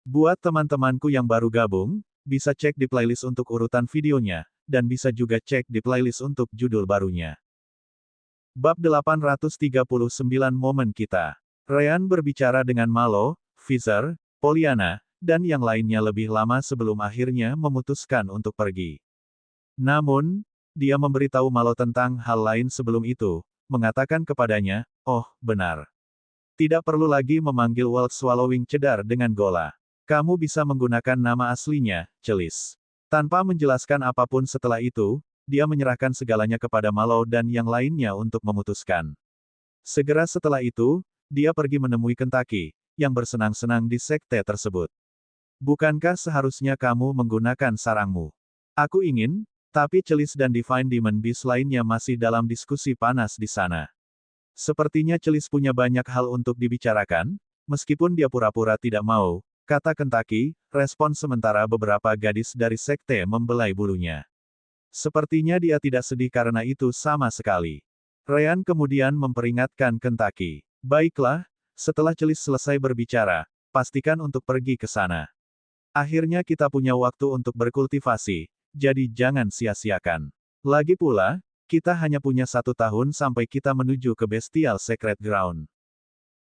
Buat teman-temanku yang baru gabung, bisa cek di playlist untuk urutan videonya, dan bisa juga cek di playlist untuk judul barunya. Bab 839 Momen Kita. Ryan berbicara dengan Malo, Fizer, Pollyanna, dan yang lainnya lebih lama sebelum akhirnya memutuskan untuk pergi. Namun, dia memberitahu Malo tentang hal lain sebelum itu, mengatakan kepadanya, "Oh, benar. Tidak perlu lagi memanggil Walt Swallowing Cedar dengan Gola. Kamu bisa menggunakan nama aslinya, Celis." Tanpa menjelaskan apapun setelah itu, dia menyerahkan segalanya kepada Malo dan yang lainnya untuk memutuskan. Segera setelah itu, dia pergi menemui Kentucky, yang bersenang-senang di sekte tersebut. "Bukankah seharusnya kamu menggunakan sarangmu? Aku ingin, tapi Celis dan Divine Demon Beast lainnya masih dalam diskusi panas di sana. Sepertinya Celis punya banyak hal untuk dibicarakan, meskipun dia pura-pura tidak mau," kata Kentucky, respon sementara beberapa gadis dari sekte membelai bulunya. Sepertinya dia tidak sedih karena itu sama sekali. Ryan kemudian memperingatkan Kentucky. "Baiklah, setelah Celis selesai berbicara, pastikan untuk pergi ke sana. Akhirnya kita punya waktu untuk berkultivasi, jadi jangan sia-siakan. Lagi pula, kita hanya punya 1 tahun sampai kita menuju ke Bestial Secret Ground."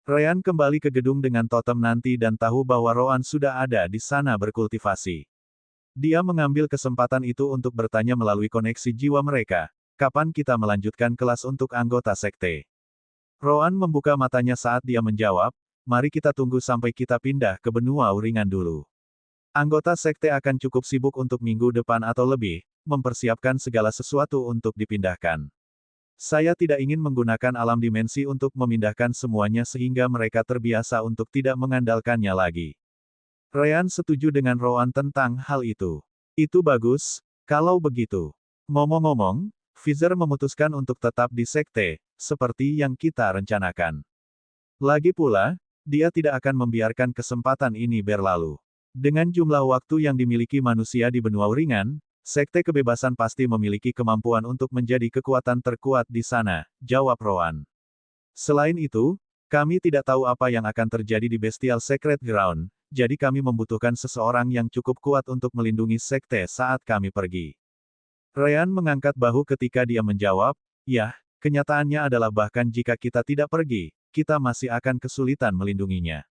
Ryan kembali ke gedung dengan totem nanti dan tahu bahwa Roan sudah ada di sana berkultivasi. Dia mengambil kesempatan itu untuk bertanya melalui koneksi jiwa mereka, "Kapan kita melanjutkan kelas untuk anggota sekte?" Roan membuka matanya saat dia menjawab, "Mari kita tunggu sampai kita pindah ke benua uringan dulu. Anggota sekte akan cukup sibuk untuk minggu depan atau lebih, mempersiapkan segala sesuatu untuk dipindahkan. Saya tidak ingin menggunakan alam dimensi untuk memindahkan semuanya sehingga mereka terbiasa untuk tidak mengandalkannya lagi." Ryan setuju dengan Roan tentang hal itu. "Itu bagus, kalau begitu. Ngomong-ngomong, Fizer memutuskan untuk tetap di sekte, seperti yang kita rencanakan. Lagi pula, dia tidak akan membiarkan kesempatan ini berlalu. Dengan jumlah waktu yang dimiliki manusia di benua uringan, sekte kebebasan pasti memiliki kemampuan untuk menjadi kekuatan terkuat di sana," jawab Roan. "Selain itu, kami tidak tahu apa yang akan terjadi di Bestial Secret Ground, jadi kami membutuhkan seseorang yang cukup kuat untuk melindungi sekte saat kami pergi." Ryan mengangkat bahu ketika dia menjawab, "Yah, kenyataannya adalah bahkan jika kita tidak pergi, kita masih akan kesulitan melindunginya.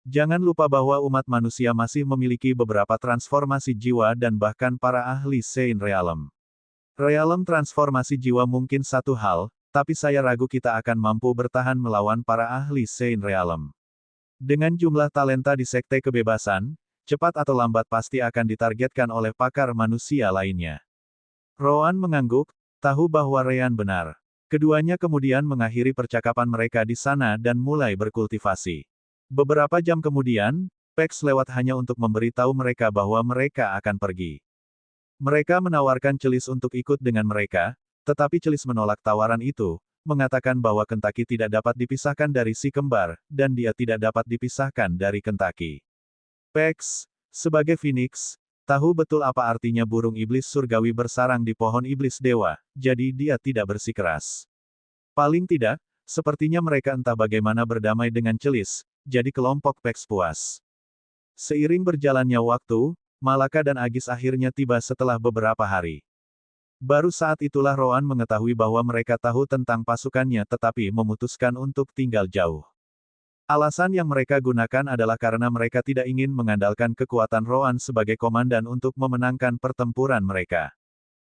Jangan lupa bahwa umat manusia masih memiliki beberapa transformasi jiwa dan bahkan para ahli Sein Realm. Realm transformasi jiwa mungkin satu hal, tapi saya ragu kita akan mampu bertahan melawan para ahli Sein Realm. Dengan jumlah talenta di sekte kebebasan, cepat atau lambat pasti akan ditargetkan oleh pakar manusia lainnya." Roan mengangguk, tahu bahwa Ryan benar. Keduanya kemudian mengakhiri percakapan mereka di sana dan mulai berkultivasi. Beberapa jam kemudian, Pex lewat hanya untuk memberitahu mereka bahwa mereka akan pergi. Mereka menawarkan Celis untuk ikut dengan mereka, tetapi Celis menolak tawaran itu, mengatakan bahwa Kentucky tidak dapat dipisahkan dari si kembar, dan dia tidak dapat dipisahkan dari Kentucky. Pex, sebagai Phoenix, tahu betul apa artinya burung iblis surgawi bersarang di pohon iblis dewa, jadi dia tidak bersikeras. Paling tidak, sepertinya mereka entah bagaimana berdamai dengan Celis, jadi kelompok Pex puas. Seiring berjalannya waktu, Malaka dan Agis akhirnya tiba setelah beberapa hari. Baru saat itulah Roan mengetahui bahwa mereka tahu tentang pasukannya tetapi memutuskan untuk tinggal jauh. Alasan yang mereka gunakan adalah karena mereka tidak ingin mengandalkan kekuatan Roan sebagai komandan untuk memenangkan pertempuran mereka.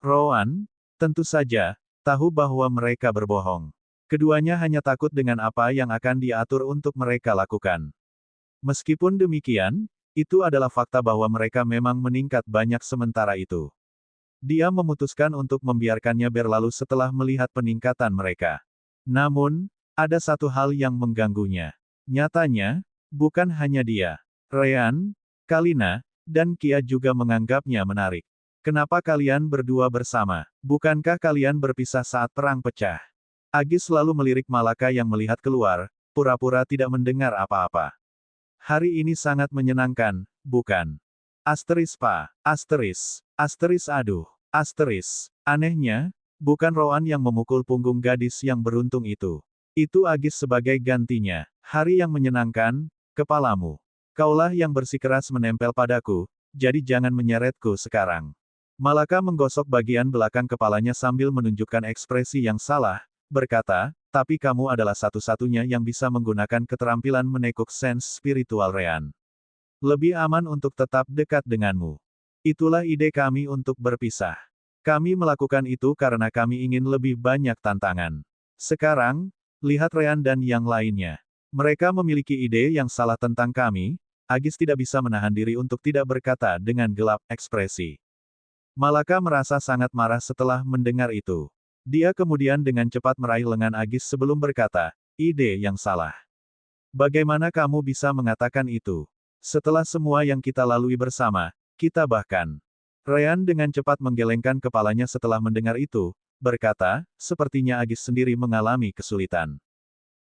Roan, tentu saja, tahu bahwa mereka berbohong. Keduanya hanya takut dengan apa yang akan diatur untuk mereka lakukan. Meskipun demikian, itu adalah fakta bahwa mereka memang meningkat banyak sementara itu. Dia memutuskan untuk membiarkannya berlalu setelah melihat peningkatan mereka. Namun, ada satu hal yang mengganggunya. Nyatanya, bukan hanya dia. Ryan, Kalina, dan Kia juga menganggapnya menarik. "Kenapa kalian berdua bersama? Bukankah kalian berpisah saat perang pecah?" Agis selalu melirik Malaka yang melihat keluar, pura-pura tidak mendengar apa-apa. "Hari ini sangat menyenangkan, bukan? Asteris pa, asteris aduh, asteris." Anehnya, bukan Roan yang memukul punggung gadis yang beruntung itu. Itu Agis sebagai gantinya. "Hari yang menyenangkan, kepalamu. Kaulah yang bersikeras menempel padaku, jadi jangan menyeretku sekarang. Malaka menggosok bagian belakang kepalanya sambil menunjukkan ekspresi yang salah, berkata, tapi kamu adalah satu-satunya yang bisa menggunakan keterampilan menekuk sense spiritual Rean. Lebih aman untuk tetap dekat denganmu. Itulah ide kami untuk berpisah. Kami melakukan itu karena kami ingin lebih banyak tantangan. Sekarang, lihat Rean dan yang lainnya. Mereka memiliki ide yang salah tentang kami. Agis tidak bisa menahan diri untuk tidak berkata dengan gelap ekspresi. Malaka merasa sangat marah setelah mendengar itu. Dia kemudian dengan cepat meraih lengan Agis sebelum berkata, ide yang salah. Bagaimana kamu bisa mengatakan itu? Setelah semua yang kita lalui bersama, kita bahkan. Rean dengan cepat menggelengkan kepalanya setelah mendengar itu, berkata, sepertinya Agis sendiri mengalami kesulitan.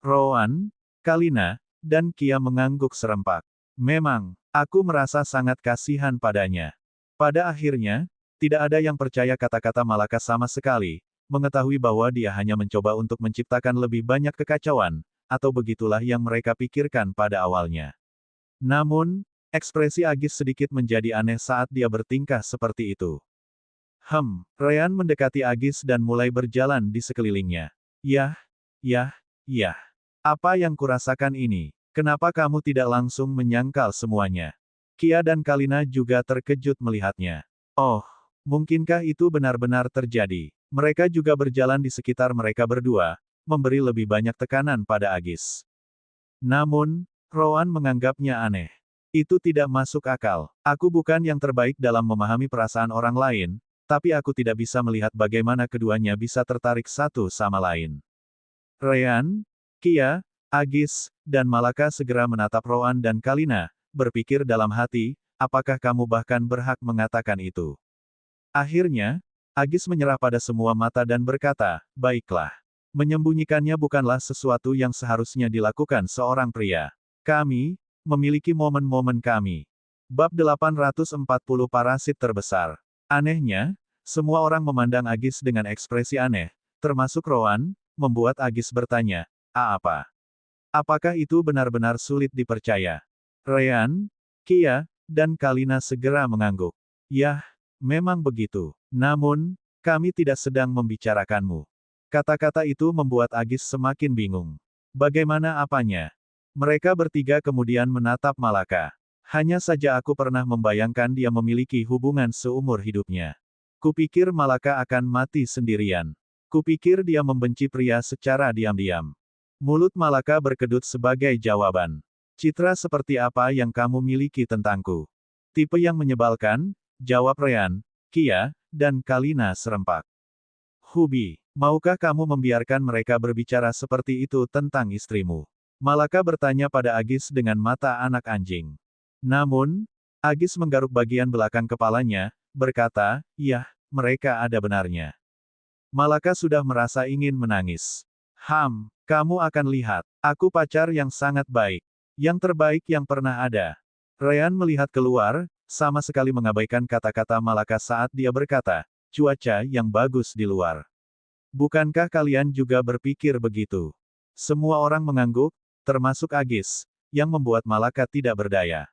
Rowan, Kalina, dan Kia mengangguk serempak. Memang, aku merasa sangat kasihan padanya. Pada akhirnya, tidak ada yang percaya kata-kata Malaka sama sekali, mengetahui bahwa dia hanya mencoba untuk menciptakan lebih banyak kekacauan, atau begitulah yang mereka pikirkan pada awalnya. Namun, ekspresi Agis sedikit menjadi aneh saat dia bertingkah seperti itu. Rean mendekati Agis dan mulai berjalan di sekelilingnya. Yah. Apa yang kurasakan ini? Kenapa kamu tidak langsung menyangkal semuanya? Kia dan Kalina juga terkejut melihatnya. Oh, mungkinkah itu benar-benar terjadi? Mereka juga berjalan di sekitar mereka berdua, memberi lebih banyak tekanan pada Agis. Namun, Rowan menganggapnya aneh. Itu tidak masuk akal. Aku bukan yang terbaik dalam memahami perasaan orang lain, tapi aku tidak bisa melihat bagaimana keduanya bisa tertarik satu sama lain. Rean, Kia, Agis, dan Malaka segera menatap Rowan dan Kalina, berpikir dalam hati, apakah kamu bahkan berhak mengatakan itu? Akhirnya, Agis menyerah pada semua mata dan berkata, baiklah. Menyembunyikannya bukanlah sesuatu yang seharusnya dilakukan seorang pria. Kami, memiliki momen-momen kami. Bab 840 Parasit Terbesar. Anehnya, semua orang memandang Agis dengan ekspresi aneh, termasuk Rowan, membuat Agis bertanya, apa? Apakah itu benar-benar sulit dipercaya? Rean, Kia, dan Kalina segera mengangguk. Yah, memang begitu. Namun, kami tidak sedang membicarakanmu. Kata-kata itu membuat Agis semakin bingung. Bagaimana apanya? Mereka bertiga kemudian menatap Malaka. Hanya saja aku pernah membayangkan dia memiliki hubungan seumur hidupnya. Kupikir Malaka akan mati sendirian. Kupikir dia membenci pria secara diam-diam. Mulut Malaka berkedut sebagai jawaban. Citra seperti apa yang kamu miliki tentangku? Tipe yang menyebalkan, jawab Rean, Kia, dan Kalina serempak. Hubi, maukah kamu membiarkan mereka berbicara seperti itu tentang istrimu? Malaka bertanya pada Agis dengan mata anak anjing. Namun, Agis menggaruk bagian belakang kepalanya, berkata, yah, mereka ada benarnya. Malaka sudah merasa ingin menangis. Kamu akan lihat, aku pacar yang sangat baik. Yang terbaik yang pernah ada. Rean melihat keluar, sama sekali mengabaikan kata-kata Malaka saat dia berkata, cuaca yang bagus di luar. Bukankah kalian juga berpikir begitu? Semua orang mengangguk, termasuk Agis, yang membuat Malaka tidak berdaya.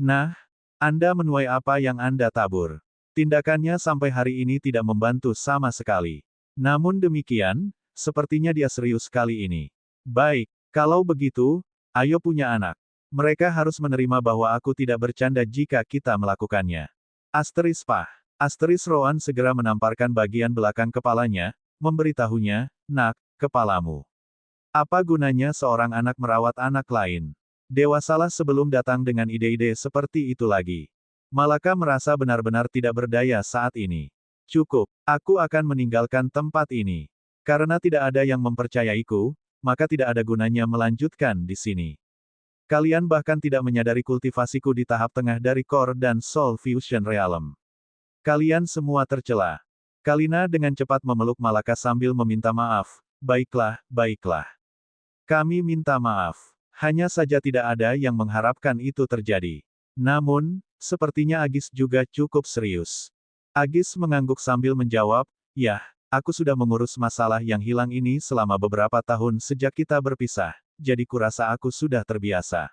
Nah, Anda menuai apa yang Anda tabur. Tindakannya sampai hari ini tidak membantu sama sekali. Namun demikian, sepertinya dia serius kali ini. Baik, kalau begitu, ayo punya anak. Mereka harus menerima bahwa aku tidak bercanda jika kita melakukannya. Asteris Rowan segera menamparkan bagian belakang kepalanya, memberitahunya, nak, kepalamu. Apa gunanya seorang anak merawat anak lain? Dewasalah sebelum datang dengan ide-ide seperti itu lagi. Malaka merasa benar-benar tidak berdaya saat ini. Cukup, aku akan meninggalkan tempat ini. Karena tidak ada yang mempercayaiku, maka tidak ada gunanya melanjutkan di sini. Kalian bahkan tidak menyadari kultivasiku di tahap tengah dari Core dan Soul Fusion Realm. Kalian semua tercela. Kalina dengan cepat memeluk Malaka sambil meminta maaf. Baiklah. Kami minta maaf. Hanya saja tidak ada yang mengharapkan itu terjadi. Namun, sepertinya Agis juga cukup serius. Agis mengangguk sambil menjawab, yah, aku sudah mengurus masalah yang hilang ini selama beberapa tahun sejak kita berpisah, jadi kurasa aku sudah terbiasa.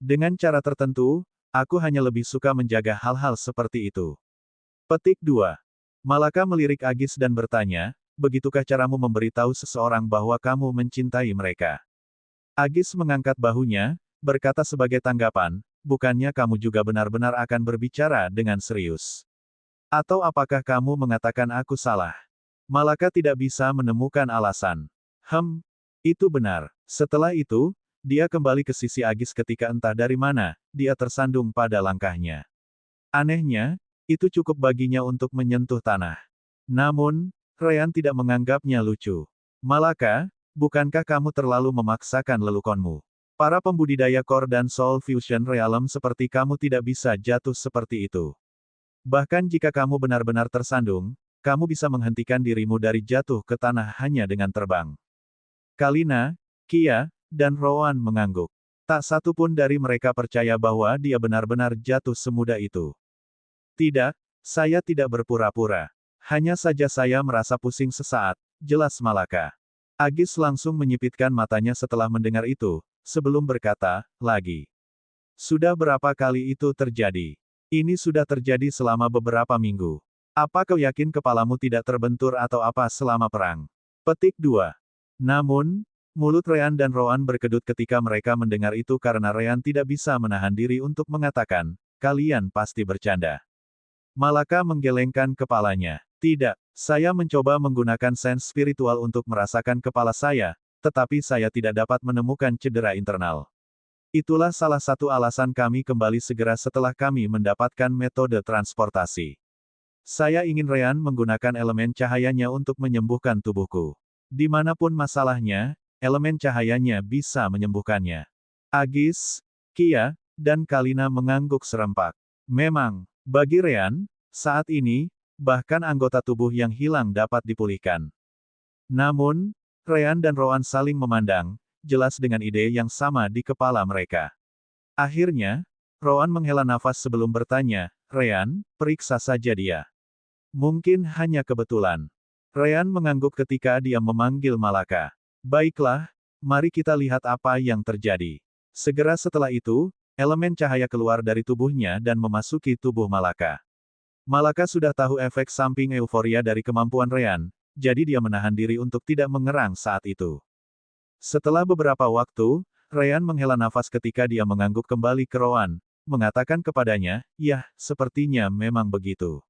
Dengan cara tertentu, aku hanya lebih suka menjaga hal-hal seperti itu. Petik 2. Malaka melirik Agis dan bertanya, begitukah caramu memberitahu seseorang bahwa kamu mencintai mereka? Agis mengangkat bahunya, berkata sebagai tanggapan, bukannya kamu juga benar-benar akan berbicara dengan serius? Atau apakah kamu mengatakan aku salah? Malaka tidak bisa menemukan alasan. Itu benar. Setelah itu, dia kembali ke sisi Agis ketika entah dari mana, dia tersandung pada langkahnya. Anehnya, itu cukup baginya untuk menyentuh tanah. Namun, Ryan tidak menganggapnya lucu. Malaka, bukankah kamu terlalu memaksakan lelukonmu? Para pembudidaya core dan soul fusion realm seperti kamu tidak bisa jatuh seperti itu. Bahkan jika kamu benar-benar tersandung, kamu bisa menghentikan dirimu dari jatuh ke tanah hanya dengan terbang. Kalina, Kia, dan Rowan mengangguk. Tak satu pun dari mereka percaya bahwa dia benar-benar jatuh semudah itu. Tidak, saya tidak berpura-pura. Hanya saja saya merasa pusing sesaat, jelas Malaka. Agis langsung menyipitkan matanya setelah mendengar itu, sebelum berkata, lagi. Sudah berapa kali itu terjadi? Ini sudah terjadi selama beberapa minggu. Apa kau yakin kepalamu tidak terbentur atau apa selama perang? Petik 2. Namun, mulut Ryan dan Rowan berkedut ketika mereka mendengar itu karena Ryan tidak bisa menahan diri untuk mengatakan, kalian pasti bercanda. Malaka menggelengkan kepalanya. Tidak, saya mencoba menggunakan sense spiritual untuk merasakan kepala saya, tetapi saya tidak dapat menemukan cedera internal. Itulah salah satu alasan kami kembali segera setelah kami mendapatkan metode transportasi. Saya ingin Ryan menggunakan elemen cahayanya untuk menyembuhkan tubuhku. Dimanapun masalahnya, elemen cahayanya bisa menyembuhkannya. Agis, Kia, dan Kalina mengangguk serempak. Memang, bagi Ryan, saat ini, bahkan anggota tubuh yang hilang dapat dipulihkan. Namun, Ryan dan Rowan saling memandang, jelas dengan ide yang sama di kepala mereka. Akhirnya, Rowan menghela nafas sebelum bertanya, Ryan, periksa saja dia. Mungkin hanya kebetulan. Ryan mengangguk ketika dia memanggil Malaka. Baiklah, mari kita lihat apa yang terjadi. Segera setelah itu, elemen cahaya keluar dari tubuhnya dan memasuki tubuh Malaka. Malaka sudah tahu efek samping euforia dari kemampuan Ryan, jadi dia menahan diri untuk tidak mengerang saat itu. Setelah beberapa waktu, Ryan menghela nafas ketika dia mengangguk kembali ke Rowan, mengatakan kepadanya, "Yah, sepertinya memang begitu."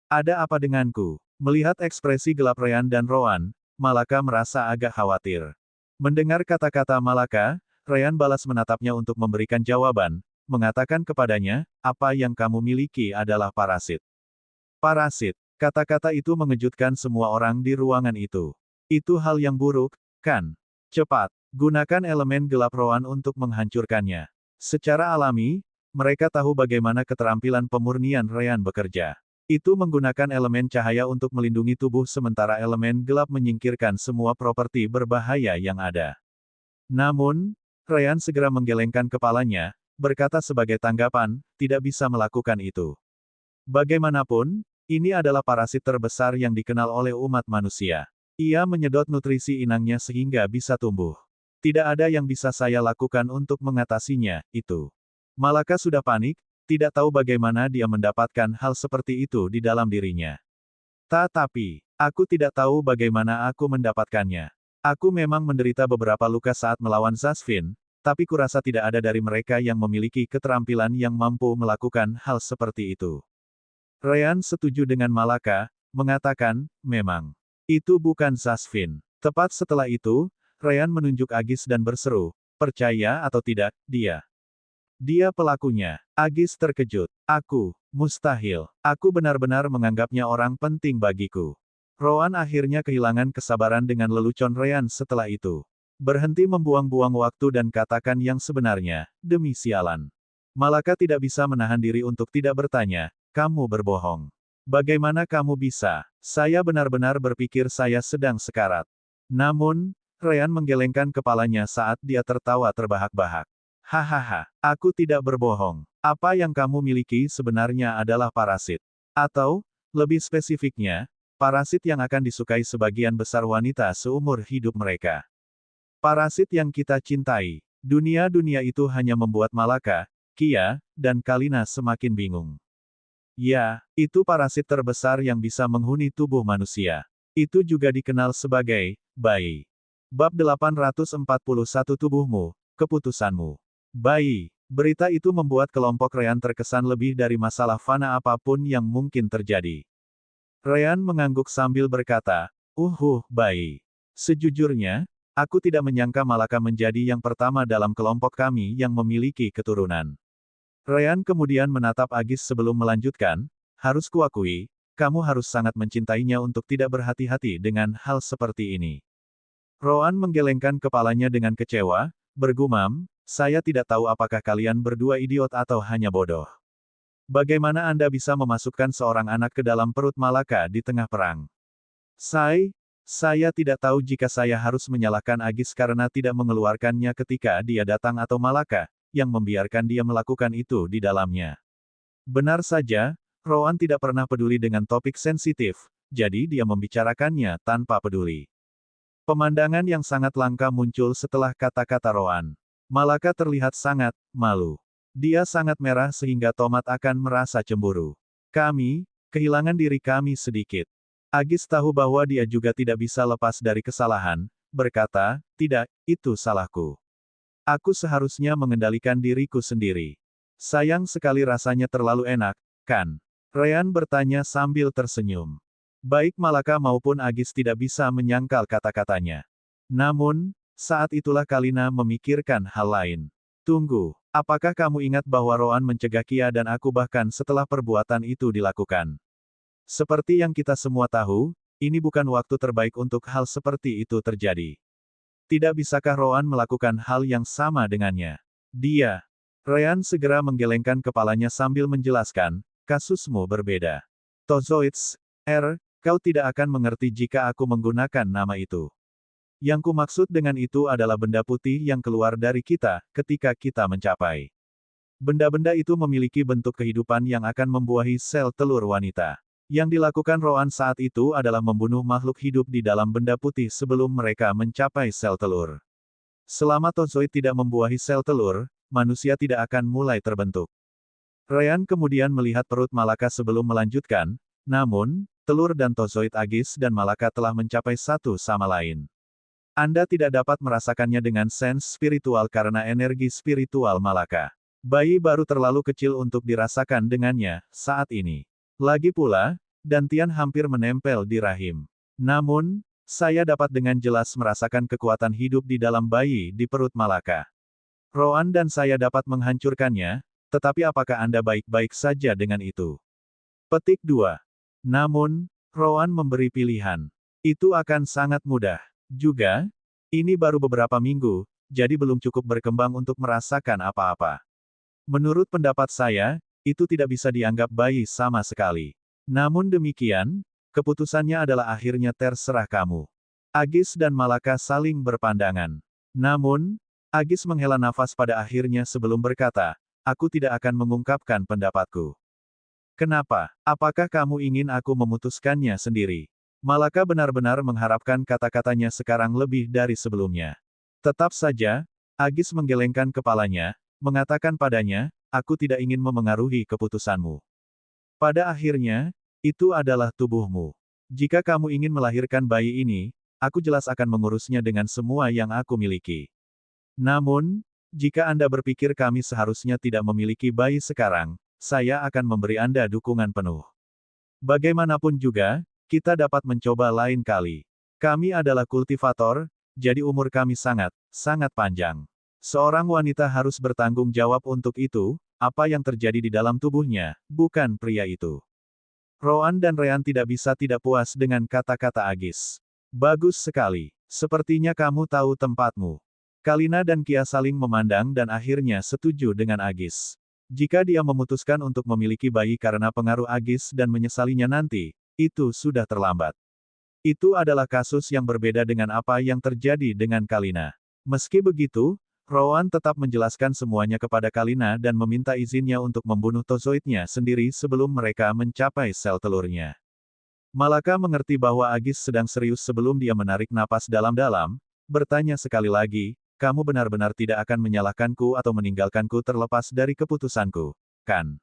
Ada apa denganku?" Melihat ekspresi gelap Ryan dan Rowan, Malaka merasa agak khawatir. Mendengar kata-kata Malaka, Ryan balas menatapnya untuk memberikan jawaban, mengatakan kepadanya, "Apa yang kamu miliki adalah parasit." Parasit. Kata-kata itu mengejutkan semua orang di ruangan itu. Itu hal yang buruk, kan? Cepat, gunakan elemen gelap Rowan untuk menghancurkannya. Secara alami, mereka tahu bagaimana keterampilan pemurnian Ryan bekerja. Itu menggunakan elemen cahaya untuk melindungi tubuh sementara elemen gelap menyingkirkan semua properti berbahaya yang ada. Namun, Ryan segera menggelengkan kepalanya, berkata sebagai tanggapan, tidak bisa melakukan itu. Bagaimanapun, ini adalah parasit terbesar yang dikenal oleh umat manusia. Ia menyedot nutrisi inangnya sehingga bisa tumbuh. Tidak ada yang bisa saya lakukan untuk mengatasinya, itu. Malaka sudah panik, tidak tahu bagaimana dia mendapatkan hal seperti itu di dalam dirinya. Tetapi, aku tidak tahu bagaimana aku mendapatkannya. Aku memang menderita beberapa luka saat melawan Zasvin, tapi kurasa tidak ada dari mereka yang memiliki keterampilan yang mampu melakukan hal seperti itu. Ryan setuju dengan Malaka, mengatakan, memang. Itu bukan Zasvin. Tepat setelah itu, Ryan menunjuk Agis dan berseru, percaya atau tidak, dia. Dia pelakunya. Agis terkejut. Mustahil. Aku benar-benar menganggapnya orang penting bagiku. Rowan akhirnya kehilangan kesabaran dengan lelucon Ryan setelah itu. Berhenti membuang-buang waktu dan katakan yang sebenarnya, demi sialan. Malaka tidak bisa menahan diri untuk tidak bertanya, kamu berbohong. Bagaimana kamu bisa? Saya benar-benar berpikir saya sedang sekarat. Namun, Ryan menggelengkan kepalanya saat dia tertawa terbahak-bahak. Hahaha, aku tidak berbohong. Apa yang kamu miliki sebenarnya adalah parasit. Atau, lebih spesifiknya, parasit yang akan disukai sebagian besar wanita seumur hidup mereka. Parasit yang kita cintai. Dunia-dunia itu hanya membuat Malaka, Kia, dan Kalina semakin bingung. Ya, itu parasit terbesar yang bisa menghuni tubuh manusia. Itu juga dikenal sebagai bayi. Bab 841 Tubuhmu, Keputusanmu. Bayi. Berita itu membuat kelompok Ryan terkesan lebih dari masalah fana apapun yang mungkin terjadi. Ryan mengangguk sambil berkata, bayi. Sejujurnya, aku tidak menyangka Malaka menjadi yang pertama dalam kelompok kami yang memiliki keturunan. Ryan kemudian menatap Agis sebelum melanjutkan, harus kuakui, kamu harus sangat mencintainya untuk tidak berhati-hati dengan hal seperti ini. Roan menggelengkan kepalanya dengan kecewa, bergumam, saya tidak tahu apakah kalian berdua idiot atau hanya bodoh. Bagaimana Anda bisa memasukkan seorang anak ke dalam perut Malaka di tengah perang? Saya tidak tahu jika saya harus menyalahkan Agis karena tidak mengeluarkannya ketika dia datang atau Malaka, yang membiarkan dia melakukan itu di dalamnya. Benar saja, Roan tidak pernah peduli dengan topik sensitif, jadi dia membicarakannya tanpa peduli. Pemandangan yang sangat langka muncul setelah kata-kata Roan. Malaka terlihat sangat malu. Dia sangat merah sehingga Tomat akan merasa cemburu. Kami, kehilangan diri kami sedikit. Agis tahu bahwa dia juga tidak bisa lepas dari kesalahan, berkata, tidak, itu salahku. Aku seharusnya mengendalikan diriku sendiri. Sayang sekali rasanya terlalu enak, kan? Ryan bertanya sambil tersenyum. Baik Malaka maupun Agis tidak bisa menyangkal kata-katanya. Namun, saat itulah Kalina memikirkan hal lain. Tunggu, apakah kamu ingat bahwa Roan mencegah Kia dan aku bahkan setelah perbuatan itu dilakukan? Seperti yang kita semua tahu, ini bukan waktu terbaik untuk hal seperti itu terjadi. Tidak bisakah Roan melakukan hal yang sama dengannya? Ryan segera menggelengkan kepalanya sambil menjelaskan, kasusmu berbeda. Tozoids, kau tidak akan mengerti jika aku menggunakan nama itu. Yang kumaksud dengan itu adalah benda putih yang keluar dari kita, ketika kita mencapai. Benda-benda itu memiliki bentuk kehidupan yang akan membuahi sel telur wanita. Yang dilakukan Roan saat itu adalah membunuh makhluk hidup di dalam benda putih sebelum mereka mencapai sel telur. Selama tozoid tidak membuahi sel telur, manusia tidak akan mulai terbentuk. Ryan kemudian melihat perut Malaka sebelum melanjutkan, namun, telur dan tozoid Agis dan Malaka telah mencapai satu sama lain. Anda tidak dapat merasakannya dengan sens spiritual karena energi spiritual Malaka. Bayi baru terlalu kecil untuk dirasakan dengannya, saat ini. Lagi pula, dantian hampir menempel di rahim. Namun, saya dapat dengan jelas merasakan kekuatan hidup di dalam bayi di perut Malaka. Roan dan saya dapat menghancurkannya, tetapi apakah Anda baik-baik saja dengan itu? Petik 2. Namun, Roan memberi pilihan. Itu akan sangat mudah. Juga, ini baru beberapa minggu, jadi belum cukup berkembang untuk merasakan apa-apa. Menurut pendapat saya, itu tidak bisa dianggap bayi sama sekali. Namun demikian, keputusannya adalah akhirnya terserah kamu. Agis dan Malaka saling berpandangan. Namun, Agis menghela nafas pada akhirnya sebelum berkata, aku tidak akan mengungkapkan pendapatku. Kenapa? Apakah kamu ingin aku memutuskannya sendiri? Malaka benar-benar mengharapkan kata-katanya sekarang lebih dari sebelumnya. Tetap saja, Agis menggelengkan kepalanya, mengatakan padanya, aku tidak ingin memengaruhi keputusanmu. Pada akhirnya, itu adalah tubuhmu. Jika kamu ingin melahirkan bayi ini, aku jelas akan mengurusnya dengan semua yang aku miliki. Namun, jika Anda berpikir kami seharusnya tidak memiliki bayi sekarang, saya akan memberi Anda dukungan penuh. Bagaimanapun juga, kita dapat mencoba lain kali. Kami adalah kultivator, jadi umur kami sangat panjang. Seorang wanita harus bertanggung jawab untuk itu, apa yang terjadi di dalam tubuhnya, bukan pria itu. Roan dan Ryan tidak bisa tidak puas dengan kata-kata Agis. Bagus sekali. Sepertinya kamu tahu tempatmu. Kalina dan Kia saling memandang dan akhirnya setuju dengan Agis. Jika dia memutuskan untuk memiliki bayi karena pengaruh Agis dan menyesalinya nanti, itu sudah terlambat. Itu adalah kasus yang berbeda dengan apa yang terjadi dengan Kalina. Meski begitu, Roan tetap menjelaskan semuanya kepada Kalina dan meminta izinnya untuk membunuh tozoidnya sendiri sebelum mereka mencapai sel telurnya. Malaka mengerti bahwa Agis sedang serius sebelum dia menarik napas dalam-dalam, bertanya sekali lagi, kamu benar-benar tidak akan menyalahkanku atau meninggalkanku terlepas dari keputusanku, kan?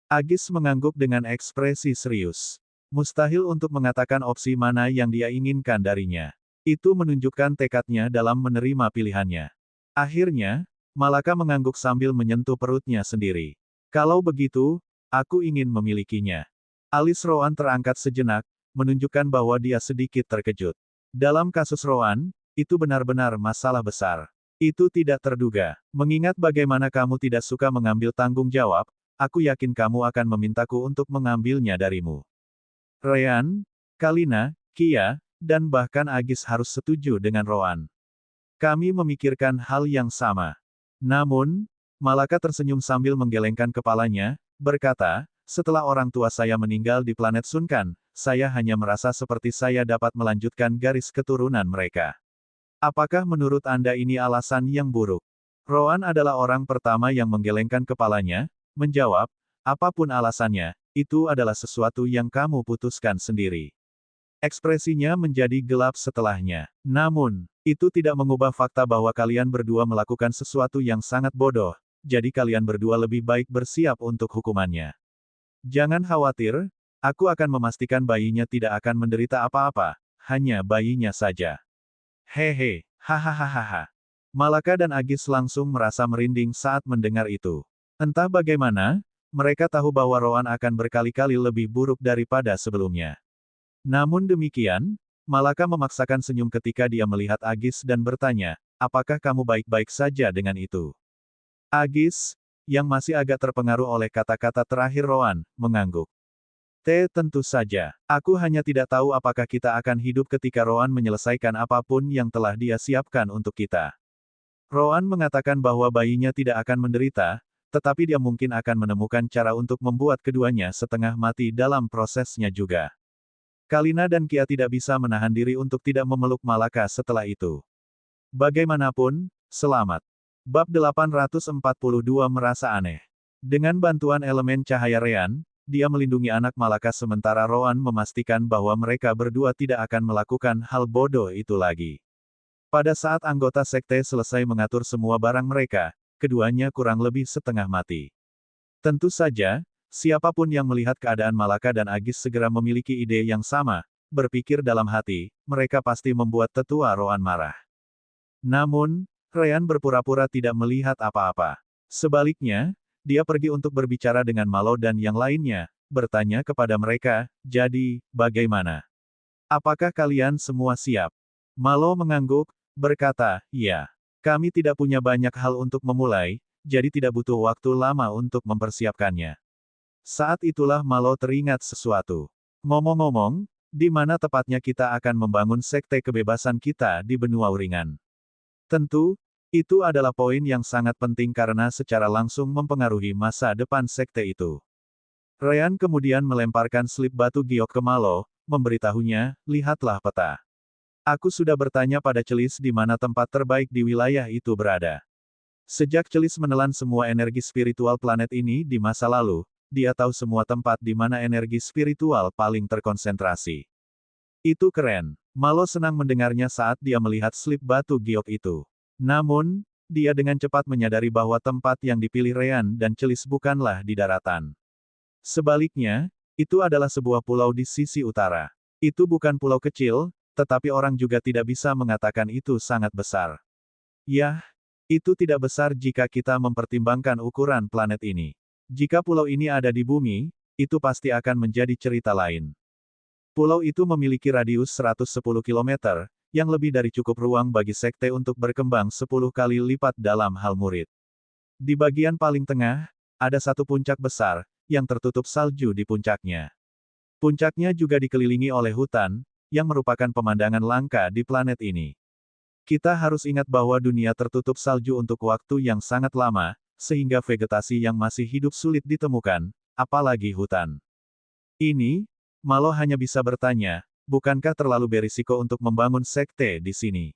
Agis mengangguk dengan ekspresi serius. Mustahil untuk mengatakan opsi mana yang dia inginkan darinya. Itu menunjukkan tekadnya dalam menerima pilihannya. Akhirnya, Malaka mengangguk sambil menyentuh perutnya sendiri. Kalau begitu, aku ingin memilikinya. Alis Rowan terangkat sejenak, menunjukkan bahwa dia sedikit terkejut. Dalam kasus Rowan, itu benar-benar masalah besar. Itu tidak terduga. Mengingat bagaimana kamu tidak suka mengambil tanggung jawab, aku yakin kamu akan memintaku untuk mengambilnya darimu. Ryan, Kalina, Kia, dan bahkan Agis harus setuju dengan Rowan. Kami memikirkan hal yang sama. Namun, Malaka tersenyum sambil menggelengkan kepalanya, berkata, setelah orang tua saya meninggal di planet Sunkan, saya hanya merasa seperti saya dapat melanjutkan garis keturunan mereka. Apakah menurut Anda ini alasan yang buruk? Rowan adalah orang pertama yang menggelengkan kepalanya, menjawab, apapun alasannya, itu adalah sesuatu yang kamu putuskan sendiri. Ekspresinya menjadi gelap setelahnya. Namun, itu tidak mengubah fakta bahwa kalian berdua melakukan sesuatu yang sangat bodoh, jadi kalian berdua lebih baik bersiap untuk hukumannya. Jangan khawatir, aku akan memastikan bayinya tidak akan menderita apa-apa, hanya bayinya saja. Hehe, hahaha. Malaka dan Agis langsung merasa merinding saat mendengar itu. Entah bagaimana, mereka tahu bahwa Rowan akan berkali-kali lebih buruk daripada sebelumnya. Namun demikian, Malaka memaksakan senyum ketika dia melihat Agis dan bertanya, apakah kamu baik-baik saja dengan itu? Agis, yang masih agak terpengaruh oleh kata-kata terakhir Rowan, mengangguk. Tentu saja. Aku hanya tidak tahu apakah kita akan hidup ketika Rowan menyelesaikan apapun yang telah dia siapkan untuk kita. Rowan mengatakan bahwa bayinya tidak akan menderita, tetapi dia mungkin akan menemukan cara untuk membuat keduanya setengah mati dalam prosesnya juga. Kalina dan Kia tidak bisa menahan diri untuk tidak memeluk Malaka setelah itu. Bagaimanapun, selamat. Bab 842 merasa aneh. Dengan bantuan elemen cahaya Ryan, dia melindungi anak Malaka sementara Rowan memastikan bahwa mereka berdua tidak akan melakukan hal bodoh itu lagi. Pada saat anggota sekte selesai mengatur semua barang mereka, keduanya kurang lebih setengah mati. Tentu saja, siapapun yang melihat keadaan Malaka dan Agis segera memiliki ide yang sama, berpikir dalam hati, mereka pasti membuat tetua Rowan marah. Namun, Ryan berpura-pura tidak melihat apa-apa. Sebaliknya, dia pergi untuk berbicara dengan Malo dan yang lainnya, bertanya kepada mereka, jadi, bagaimana? Apakah kalian semua siap? Malo mengangguk, berkata, ya. Kami tidak punya banyak hal untuk memulai, jadi tidak butuh waktu lama untuk mempersiapkannya. Saat itulah Malo teringat sesuatu. Ngomong-ngomong, di mana tepatnya kita akan membangun sekte kebebasan kita di benua Uringan? Tentu, itu adalah poin yang sangat penting karena secara langsung mempengaruhi masa depan sekte itu. Ryan kemudian melemparkan slip batu giok ke Malo, memberitahunya, lihatlah peta. Aku sudah bertanya pada Celis di mana tempat terbaik di wilayah itu berada. Sejak Celis menelan semua energi spiritual planet ini di masa lalu, dia tahu semua tempat di mana energi spiritual paling terkonsentrasi. Itu keren. Malo senang mendengarnya saat dia melihat slip batu giok itu. Namun, dia dengan cepat menyadari bahwa tempat yang dipilih Ryan dan Celis bukanlah di daratan. Sebaliknya, itu adalah sebuah pulau di sisi utara. Itu bukan pulau kecil, tetapi orang juga tidak bisa mengatakan itu sangat besar. Yah, itu tidak besar jika kita mempertimbangkan ukuran planet ini. Jika pulau ini ada di bumi, itu pasti akan menjadi cerita lain. Pulau itu memiliki radius 110 km, yang lebih dari cukup ruang bagi sekte untuk berkembang 10 kali lipat dalam hal murid. Di bagian paling tengah, ada satu puncak besar, yang tertutup salju di puncaknya. Puncaknya juga dikelilingi oleh hutan, yang merupakan pemandangan langka di planet ini. Kita harus ingat bahwa dunia tertutup salju untuk waktu yang sangat lama, sehingga vegetasi yang masih hidup sulit ditemukan, apalagi hutan. Ini, Malo hanya bisa bertanya, bukankah terlalu berisiko untuk membangun sekte di sini?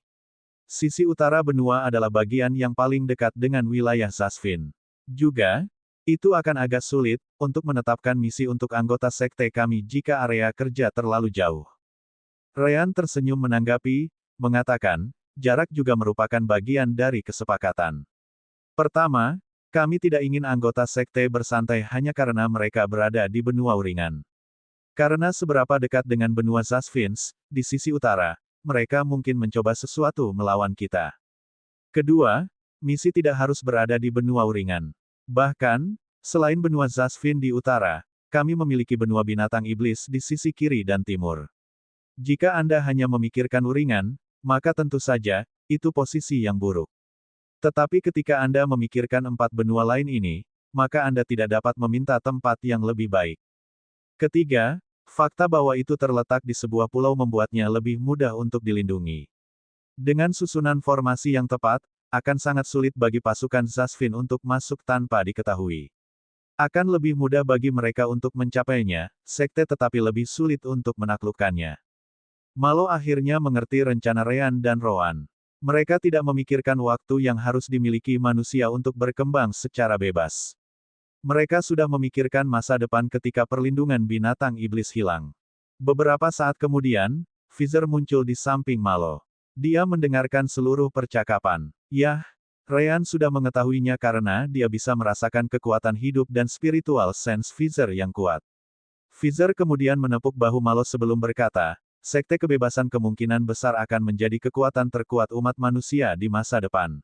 Sisi utara benua adalah bagian yang paling dekat dengan wilayah Zasvin. Juga, itu akan agak sulit, untuk menetapkan misi untuk anggota sekte kami jika area kerja terlalu jauh. Ryan tersenyum menanggapi, mengatakan, jarak juga merupakan bagian dari kesepakatan. Pertama, kami tidak ingin anggota sekte bersantai hanya karena mereka berada di benua uringan. Karena seberapa dekat dengan benua Zasvinch, di sisi utara, mereka mungkin mencoba sesuatu melawan kita. Kedua, misi tidak harus berada di benua uringan. Bahkan, selain benua Zasvinch di utara, kami memiliki benua binatang iblis di sisi kiri dan timur. Jika Anda hanya memikirkan uringan, maka tentu saja, itu posisi yang buruk. Tetapi ketika Anda memikirkan 4 benua lain ini, maka Anda tidak dapat meminta tempat yang lebih baik. Ketiga, fakta bahwa itu terletak di sebuah pulau membuatnya lebih mudah untuk dilindungi. Dengan susunan formasi yang tepat, akan sangat sulit bagi pasukan Zasvinch untuk masuk tanpa diketahui. Akan lebih mudah bagi mereka untuk mencapainya, sekte tetapi lebih sulit untuk menaklukkannya. Malo akhirnya mengerti rencana Ryan dan Rowan. Mereka tidak memikirkan waktu yang harus dimiliki manusia untuk berkembang secara bebas. Mereka sudah memikirkan masa depan ketika perlindungan binatang iblis hilang. Beberapa saat kemudian, Fizer muncul di samping Malo. Dia mendengarkan seluruh percakapan. Yah, Ryan sudah mengetahuinya karena dia bisa merasakan kekuatan hidup dan spiritual sense Fizer yang kuat. Fizer kemudian menepuk bahu Malo sebelum berkata, sekte kebebasan kemungkinan besar akan menjadi kekuatan terkuat umat manusia di masa depan.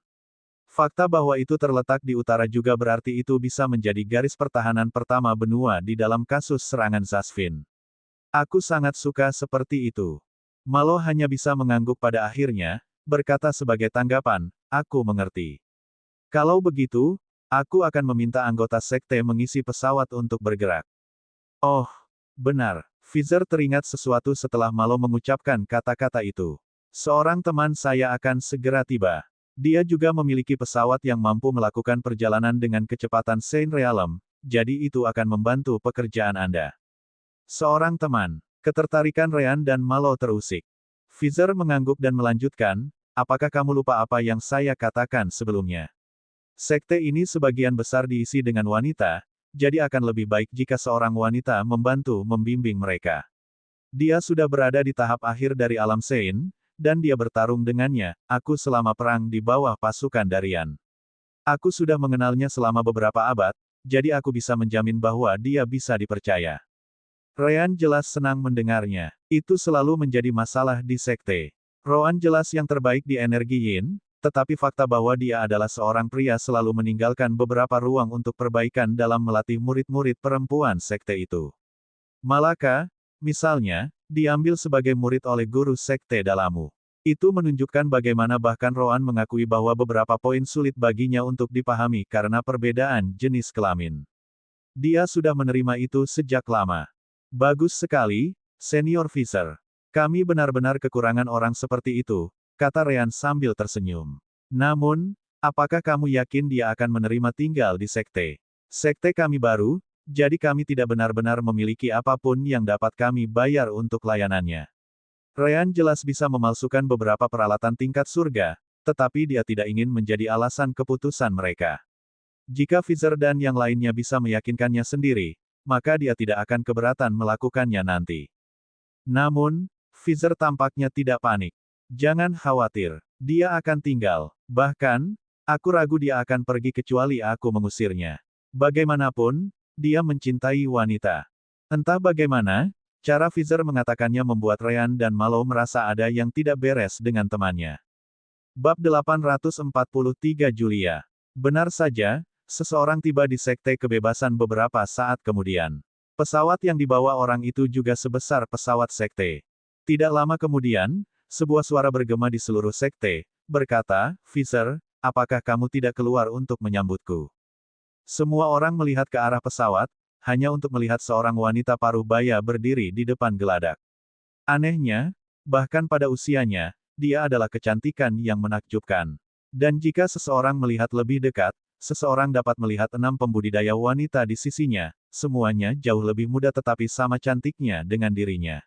Fakta bahwa itu terletak di utara juga berarti itu bisa menjadi garis pertahanan pertama benua di dalam kasus serangan Zasvinch. Aku sangat suka seperti itu. Malo hanya bisa mengangguk pada akhirnya, berkata sebagai tanggapan, aku mengerti. Kalau begitu, aku akan meminta anggota sekte mengisi pesawat untuk bergerak. Oh, benar. Fizer teringat sesuatu setelah Malo mengucapkan kata-kata itu. Seorang teman saya akan segera tiba. Dia juga memiliki pesawat yang mampu melakukan perjalanan dengan kecepatan Saint Realm, jadi itu akan membantu pekerjaan Anda. Seorang teman. Ketertarikan Ryan dan Malo terusik. Fizer mengangguk dan melanjutkan, apakah kamu lupa apa yang saya katakan sebelumnya? Sekte ini sebagian besar diisi dengan wanita, jadi akan lebih baik jika seorang wanita membantu membimbing mereka. Dia sudah berada di tahap akhir dari alam Sein, dan dia bertarung dengannya, aku selama perang di bawah pasukan Darian. Aku sudah mengenalnya selama beberapa abad, jadi aku bisa menjamin bahwa dia bisa dipercaya. Ryan jelas senang mendengarnya. Itu selalu menjadi masalah di sekte. Rowan jelas yang terbaik di energi Yin, tetapi fakta bahwa dia adalah seorang pria selalu meninggalkan beberapa ruang untuk perbaikan dalam melatih murid-murid perempuan sekte itu. Malaka, misalnya, diambil sebagai murid oleh guru sekte Dalamu. Itu menunjukkan bagaimana bahkan Rowan mengakui bahwa beberapa poin sulit baginya untuk dipahami karena perbedaan jenis kelamin. Dia sudah menerima itu sejak lama. Bagus sekali, Senior Fizer. Kami benar-benar kekurangan orang seperti itu, kata Ryan sambil tersenyum. Namun, apakah kamu yakin dia akan menerima tinggal di sekte? Sekte kami baru, jadi kami tidak benar-benar memiliki apapun yang dapat kami bayar untuk layanannya. Ryan jelas bisa memalsukan beberapa peralatan tingkat surga, tetapi dia tidak ingin menjadi alasan keputusan mereka. Jika Fizer dan yang lainnya bisa meyakinkannya sendiri, maka dia tidak akan keberatan melakukannya nanti. Namun, Fizer tampaknya tidak panik. Jangan khawatir, dia akan tinggal. Bahkan, aku ragu dia akan pergi kecuali aku mengusirnya. Bagaimanapun, dia mencintai wanita. Entah bagaimana, cara Fizer mengatakannya membuat Ryan dan Malo merasa ada yang tidak beres dengan temannya. Bab 843 Julia. Benar saja, seseorang tiba di sekte kebebasan beberapa saat kemudian. Pesawat yang dibawa orang itu juga sebesar pesawat sekte. Tidak lama kemudian, sebuah suara bergema di seluruh sekte, berkata, Fizer, apakah kamu tidak keluar untuk menyambutku? Semua orang melihat ke arah pesawat, hanya untuk melihat seorang wanita paruh baya berdiri di depan geladak. Anehnya, bahkan pada usianya, dia adalah kecantikan yang menakjubkan. Dan jika seseorang melihat lebih dekat, seseorang dapat melihat 6 pembudidaya wanita di sisinya, semuanya jauh lebih muda tetapi sama cantiknya dengan dirinya.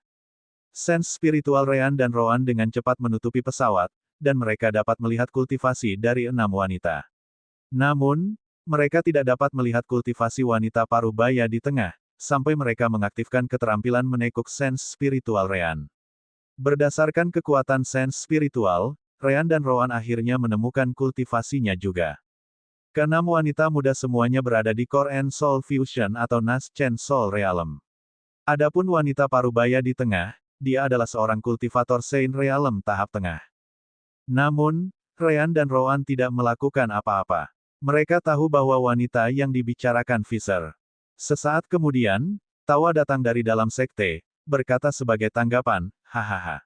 Sense spiritual Ryan dan Rowan dengan cepat menutupi pesawat, dan mereka dapat melihat kultivasi dari 6 wanita. Namun, mereka tidak dapat melihat kultivasi wanita paruh baya di tengah, sampai mereka mengaktifkan keterampilan menekuk sense spiritual Ryan. Berdasarkan kekuatan sense spiritual, Ryan dan Rowan akhirnya menemukan kultivasinya juga. Keenam wanita muda semuanya berada di Core and Soul Fusion atau Nash-Chen Soul Realm. Adapun wanita parubaya di tengah, dia adalah seorang kultivator Saint Realm tahap tengah. Namun, Ryan dan Rowan tidak melakukan apa-apa. Mereka tahu bahwa wanita yang dibicarakan Visser. Sesaat kemudian, tawa datang dari dalam sekte, berkata sebagai tanggapan, hahaha.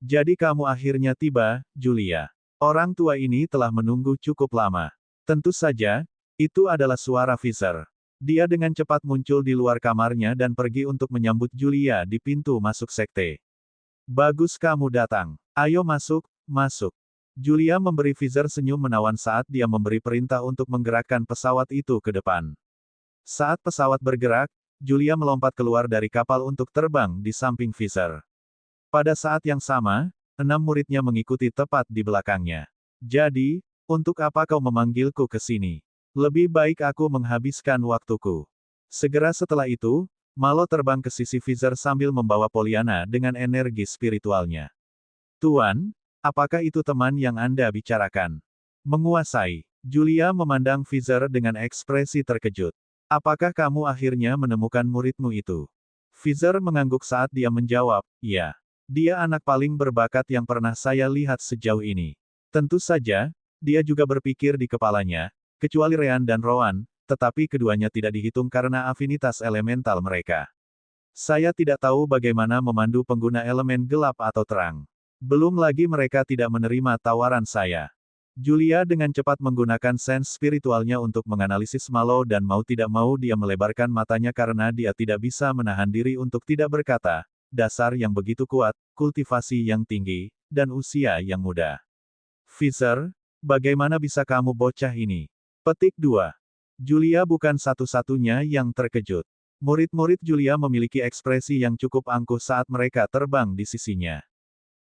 Jadi kamu akhirnya tiba, Julia. Orang tua ini telah menunggu cukup lama. Tentu saja, itu adalah suara Visser. Dia dengan cepat muncul di luar kamarnya dan pergi untuk menyambut Julia di pintu masuk sekte. Bagus kamu datang. Ayo masuk, masuk. Julia memberi Visser senyum menawan saat dia memberi perintah untuk menggerakkan pesawat itu ke depan. Saat pesawat bergerak, Julia melompat keluar dari kapal untuk terbang di samping Visser. Pada saat yang sama, 6 muridnya mengikuti tepat di belakangnya. Jadi, untuk apa kau memanggilku ke sini? Lebih baik aku menghabiskan waktuku. Segera setelah itu, Malo terbang ke sisi Visser sambil membawa Pollyanna dengan energi spiritualnya. Tuan, apakah itu teman yang Anda bicarakan? Menguasai. Julia memandang Visser dengan ekspresi terkejut. Apakah kamu akhirnya menemukan muridmu itu? Visser mengangguk saat dia menjawab, ya. Dia anak paling berbakat yang pernah saya lihat sejauh ini. Tentu saja, dia juga berpikir di kepalanya, kecuali Ryan dan Rowan, tetapi keduanya tidak dihitung karena afinitas elemental mereka. Saya tidak tahu bagaimana memandu pengguna elemen gelap atau terang. Belum lagi mereka tidak menerima tawaran saya. Julia dengan cepat menggunakan sense spiritualnya untuk menganalisis Malo dan mau tidak mau dia melebarkan matanya karena dia tidak bisa menahan diri untuk tidak berkata, dasar yang begitu kuat, kultivasi yang tinggi, dan usia yang muda. Visser, bagaimana bisa kamu bocah ini? Petik 2. Julia bukan satu-satunya yang terkejut. Murid-murid Julia memiliki ekspresi yang cukup angkuh saat mereka terbang di sisinya.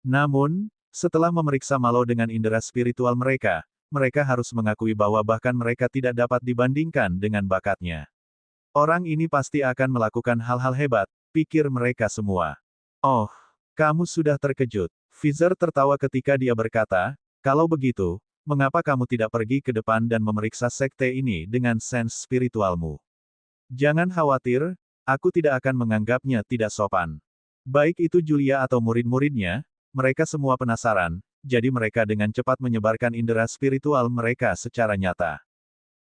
Namun, setelah memeriksa Malo dengan indera spiritual mereka, mereka harus mengakui bahwa bahkan mereka tidak dapat dibandingkan dengan bakatnya. Orang ini pasti akan melakukan hal-hal hebat, pikir mereka semua. Oh, kamu sudah terkejut. Visser tertawa ketika dia berkata, kalau begitu, mengapa kamu tidak pergi ke depan dan memeriksa sekte ini dengan sense spiritualmu? Jangan khawatir, aku tidak akan menganggapnya tidak sopan. Baik itu Julia atau murid-muridnya, mereka semua penasaran, jadi mereka dengan cepat menyebarkan indera spiritual mereka secara nyata.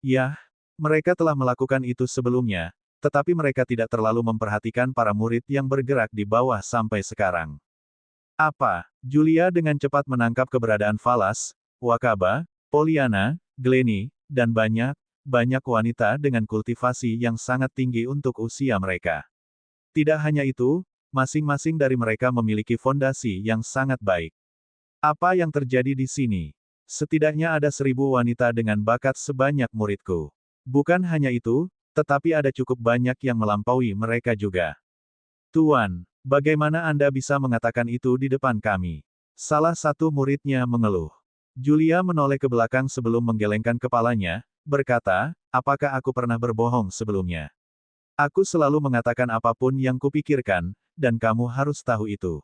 Yah, mereka telah melakukan itu sebelumnya, tetapi mereka tidak terlalu memperhatikan para murid yang bergerak di bawah sampai sekarang. Apa? Julia dengan cepat menangkap keberadaan Valas, Wakaba, Pollyanna, Glennie, dan banyak wanita dengan kultivasi yang sangat tinggi untuk usia mereka. Tidak hanya itu, masing-masing dari mereka memiliki fondasi yang sangat baik. Apa yang terjadi di sini? Setidaknya ada 1000 wanita dengan bakat sebanyak muridku. Bukan hanya itu, tetapi ada cukup banyak yang melampaui mereka juga. Tuan, bagaimana Anda bisa mengatakan itu di depan kami? Salah satu muridnya mengeluh. Julia menoleh ke belakang sebelum menggelengkan kepalanya, berkata, apakah aku pernah berbohong sebelumnya? Aku selalu mengatakan apapun yang kupikirkan, dan kamu harus tahu itu.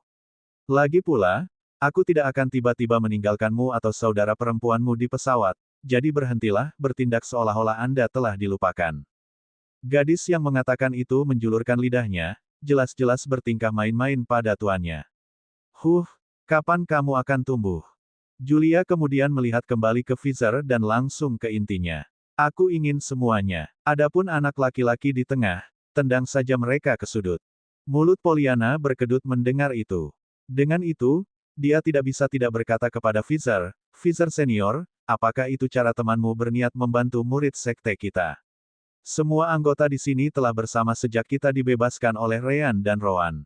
Lagi pula, aku tidak akan tiba-tiba meninggalkanmu atau saudara perempuanmu di pesawat, jadi berhentilah bertindak seolah-olah Anda telah dilupakan. Gadis yang mengatakan itu menjulurkan lidahnya, jelas-jelas bertingkah main-main pada tuannya. Kapan kamu akan tumbuh? Julia kemudian melihat kembali ke Visser dan langsung ke intinya. Aku ingin semuanya. Adapun anak laki-laki di tengah, tendang saja mereka ke sudut. Mulut Pollyanna berkedut mendengar itu. Dengan itu, dia tidak bisa tidak berkata kepada Visser, Visser senior, apakah itu cara temanmu berniat membantu murid sekte kita? Semua anggota di sini telah bersama sejak kita dibebaskan oleh Ryan dan Rowan.